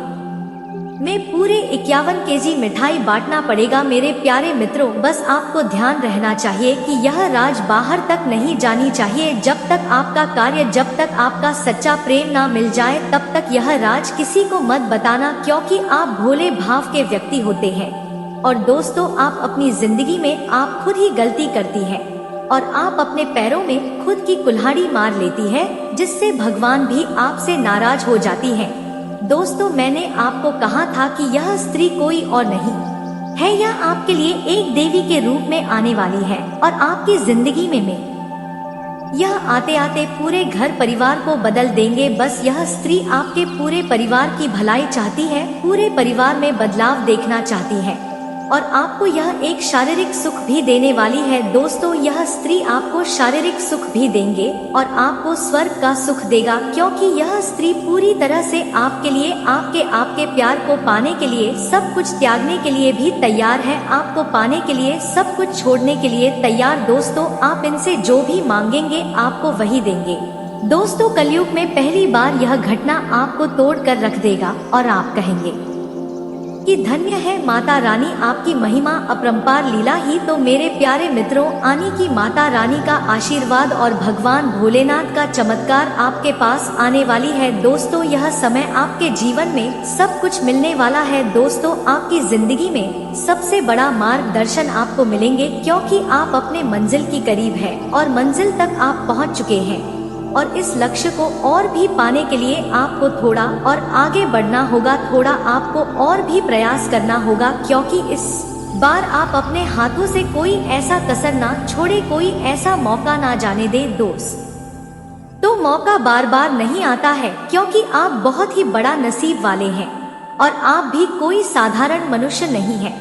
में पूरे 51 केजी मिठाई बांटना पड़ेगा। मेरे प्यारे मित्रों, बस आपको ध्यान रहना चाहिए कि यह राज बाहर तक नहीं जानी चाहिए। जब तक आपका कार्य, जब तक आपका सच्चा प्रेम ना मिल जाए, तब तक यह राज किसी को मत बताना, क्योंकि आप भोले भाव के व्यक्ति होते हैं। और दोस्तों, आप अपनी जिंदगी में आप खुद ही गलती करती है और आप अपने पैरों में खुद की कुल्हाड़ी मार लेती है, जिससे भगवान भी आपसे नाराज हो जाती है। दोस्तों, मैंने आपको कहा था कि यह स्त्री कोई और नहीं है, यह आपके लिए एक देवी के रूप में आने वाली है और आपकी जिंदगी में यह आते आते पूरे घर परिवार को बदल देंगे। बस यह स्त्री आपके पूरे परिवार की भलाई चाहती है, पूरे परिवार में बदलाव देखना चाहती है और आपको यह एक शारीरिक सुख भी देने वाली है। दोस्तों, यह स्त्री आपको शारीरिक सुख भी देंगे और आपको स्वर्ग का सुख देगा, क्योंकि यह स्त्री पूरी तरह से आपके लिए, आपके प्यार को पाने के लिए सब कुछ त्यागने के लिए भी तैयार है, आपको पाने के लिए सब कुछ छोड़ने के लिए तैयार। दोस्तों, आप इनसे जो भी मांगेंगे आपको वही देंगे। दोस्तों, कलयुग में पहली बार यह घटना आपको तोड़ कर रख देगा और आप कहेंगे कि धन्य है माता रानी, आपकी महिमा अपरंपार लीला ही। तो मेरे प्यारे मित्रों, आने की माता रानी का आशीर्वाद और भगवान भोलेनाथ का चमत्कार आपके पास आने वाली है। दोस्तों, यह समय आपके जीवन में सब कुछ मिलने वाला है। दोस्तों, आपकी जिंदगी में सबसे बड़ा मार्गदर्शन आपको मिलेंगे, क्योंकि आप अपने मंजिल की करीब है और मंजिल तक आप पहुंच चुके हैं और इस लक्ष्य को और भी पाने के लिए आपको थोड़ा और आगे बढ़ना होगा, थोड़ा आपको और भी प्रयास करना होगा, क्योंकि इस बार आप अपने हाथों से कोई ऐसा कसर ना छोड़े, कोई ऐसा मौका ना जाने दे। दोस्त, तो मौका बार बार नहीं आता है, क्योंकि आप बहुत ही बड़ा नसीब वाले हैं और आप भी कोई साधारण मनुष्य नहीं है।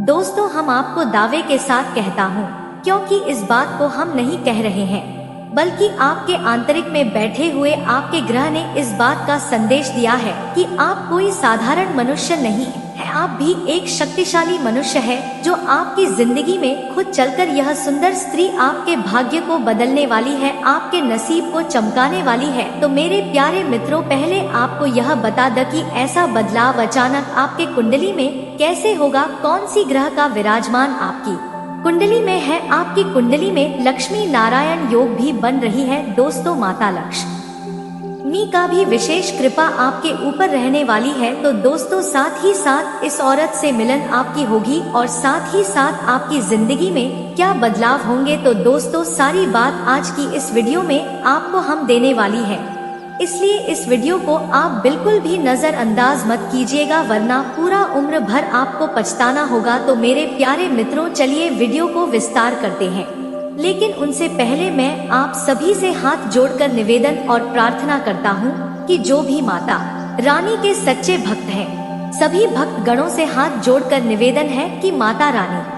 दोस्तों, हम आपको दावे के साथ कहता हूँ, क्योंकि इस बात को हम नहीं कह रहे हैं, बल्कि आपके आंतरिक में बैठे हुए आपके ग्रह ने इस बात का संदेश दिया है कि आप कोई साधारण मनुष्य नहीं है, आप भी एक शक्तिशाली मनुष्य है, जो आपकी जिंदगी में खुद चलकर यह सुंदर स्त्री आपके भाग्य को बदलने वाली है, आपके नसीब को चमकाने वाली है। तो मेरे प्यारे मित्रों, पहले आपको यह बता दें कि ऐसा बदलाव अचानक आपके कुंडली में कैसे होगा, कौन सी ग्रह का विराजमान आपकी कुंडली में है। आपकी कुंडली में लक्ष्मी नारायण योग भी बन रही है। दोस्तों, माता लक्ष्मी का भी विशेष कृपा आपके ऊपर रहने वाली है। तो दोस्तों, साथ ही साथ इस औरत से मिलन आपकी होगी और साथ ही साथ आपकी जिंदगी में क्या बदलाव होंगे, तो दोस्तों सारी बात आज की इस वीडियो में आपको हम देने वाली है, इसलिए इस वीडियो को आप बिल्कुल भी नजरअंदाज मत कीजिएगा, वरना पूरा उम्र भर आपको पछताना होगा। तो मेरे प्यारे मित्रों, चलिए वीडियो को विस्तार करते हैं, लेकिन उनसे पहले मैं आप सभी से हाथ जोड़कर निवेदन और प्रार्थना करता हूँ कि जो भी माता रानी के सच्चे भक्त हैं, सभी भक्त गणों से हाथ जोड़कर निवेदन है कि माता रानी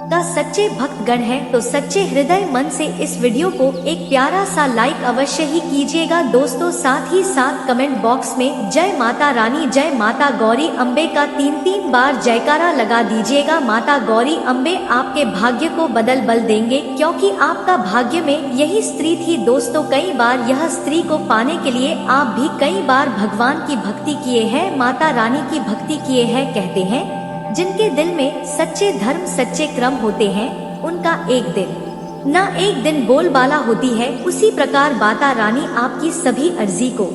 का सच्चे भक्त गण है, तो सच्चे हृदय मन से इस वीडियो को एक प्यारा सा लाइक अवश्य ही कीजिएगा। दोस्तों, साथ ही साथ कमेंट बॉक्स में जय माता रानी, जय माता गौरी अम्बे का 3-3 बार जयकारा लगा दीजिएगा। माता गौरी अम्बे आपके भाग्य को बल देंगे, क्योंकि आपका भाग्य में यही स्त्री थी। दोस्तों, कई बार यह स्त्री को पाने के लिए आप भी कई बार भगवान की भक्ति किए हैं, माता रानी की भक्ति किए हैं। कहते हैं, जिनके दिल में सच्चे धर्म सच्चे क्रम होते हैं, उनका एक दिन ना एक दिन बोलबाला होती है। उसी प्रकार माता रानी आपकी सभी अर्जी को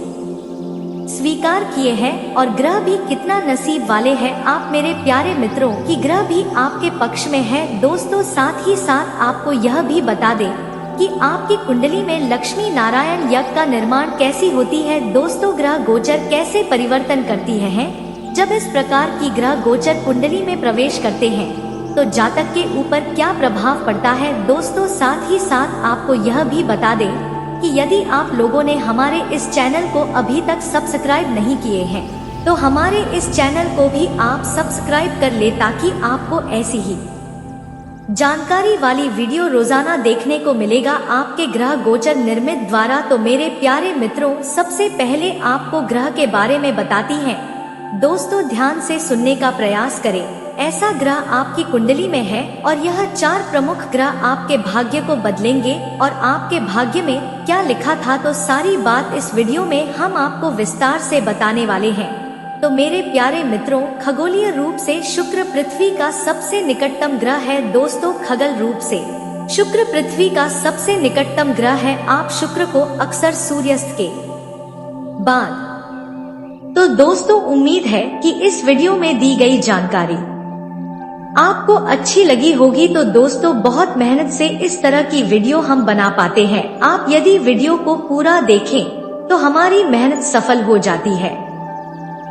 स्वीकार किए हैं और ग्रह भी कितना नसीब वाले हैं आप मेरे प्यारे मित्रों, कि ग्रह भी आपके पक्ष में है। दोस्तों, साथ ही साथ आपको यह भी बता दें कि आपकी कुंडली में लक्ष्मी नारायण यज्ञ का निर्माण कैसी होती है। दोस्तों, ग्रह गोचर कैसे परिवर्तन करती है। जब इस प्रकार की ग्रह गोचर कुंडली में प्रवेश करते हैं तो जातक के ऊपर क्या प्रभाव पड़ता है। दोस्तों, साथ ही साथ आपको यह भी बता दें कि यदि आप लोगों ने हमारे इस चैनल को अभी तक सब्सक्राइब नहीं किए हैं, तो हमारे इस चैनल को भी आप सब्सक्राइब कर ले, ताकि आपको ऐसी ही जानकारी वाली वीडियो रोजाना देखने को मिलेगा आपके ग्रह गोचर निर्मित द्वारा। तो मेरे प्यारे मित्रों, सबसे पहले आपको ग्रह के बारे में बताती हैं। दोस्तों, ध्यान से सुनने का प्रयास करें। ऐसा ग्रह आपकी कुंडली में है और यह 4 प्रमुख ग्रह आपके भाग्य को बदलेंगे और आपके भाग्य में क्या लिखा था, तो सारी बात इस वीडियो में हम आपको विस्तार से बताने वाले हैं। तो मेरे प्यारे मित्रों, खगोलीय रूप से शुक्र पृथ्वी का सबसे निकटतम ग्रह है दोस्तों। खगोल रूप से शुक्र पृथ्वी का सबसे निकटतम ग्रह है। आप शुक्र को अक्सर सूर्यास्त के बाद। तो दोस्तों, उम्मीद है कि इस वीडियो में दी गई जानकारी आपको अच्छी लगी होगी। तो दोस्तों, बहुत मेहनत से इस तरह की वीडियो हम बना पाते हैं। आप यदि वीडियो को पूरा देखें तो हमारी मेहनत सफल हो जाती है।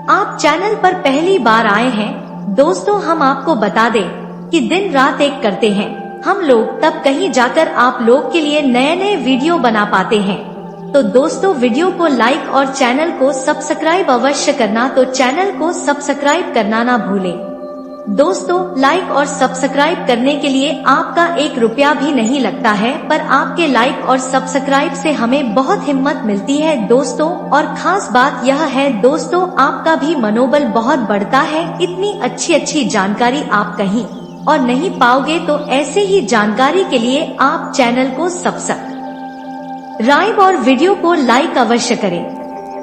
आप चैनल पर पहली बार आए हैं दोस्तों, हम आपको बता दें कि दिन रात एक करते हैं हम लोग, तब कहीं जाकर आप लोग के लिए नए नए वीडियो बना पाते हैं। तो दोस्तों, वीडियो को लाइक और चैनल को सब्सक्राइब अवश्य करना। तो चैनल को सब्सक्राइब करना ना भूलें दोस्तों। लाइक और सब्सक्राइब करने के लिए आपका 1 रुपया भी नहीं लगता है, पर आपके लाइक और सब्सक्राइब से हमें बहुत हिम्मत मिलती है दोस्तों। और खास बात यह है दोस्तों, आपका भी मनोबल बहुत बढ़ता है। इतनी अच्छी जानकारी आप कहीं और नहीं पाओगे। तो ऐसे ही जानकारी के लिए आप चैनल को सब्सक्राइब और वीडियो को लाइक अवश्य करें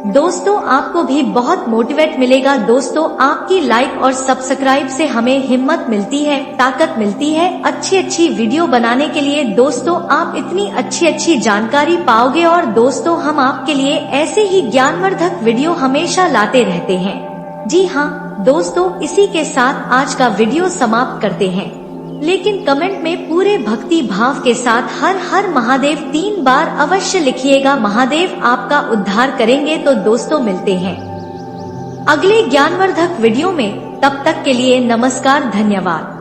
दोस्तों। आपको भी बहुत मोटिवेट मिलेगा दोस्तों। आपकी लाइक और सब्सक्राइब से हमें हिम्मत मिलती है, ताकत मिलती है अच्छी वीडियो बनाने के लिए दोस्तों। आप इतनी अच्छी जानकारी पाओगे और दोस्तों, हम आपके लिए ऐसे ही ज्ञानवर्धक वीडियो हमेशा लाते रहते हैं। जी हाँ दोस्तों, इसी के साथ आज का वीडियो समाप्त करते हैं। लेकिन कमेंट में पूरे भक्ति भाव के साथ हर हर महादेव 3 बार अवश्य लिखिएगा। महादेव आपका उद्धार करेंगे। तो दोस्तों, मिलते हैं अगले ज्ञानवर्धक वीडियो में। तब तक के लिए नमस्कार, धन्यवाद।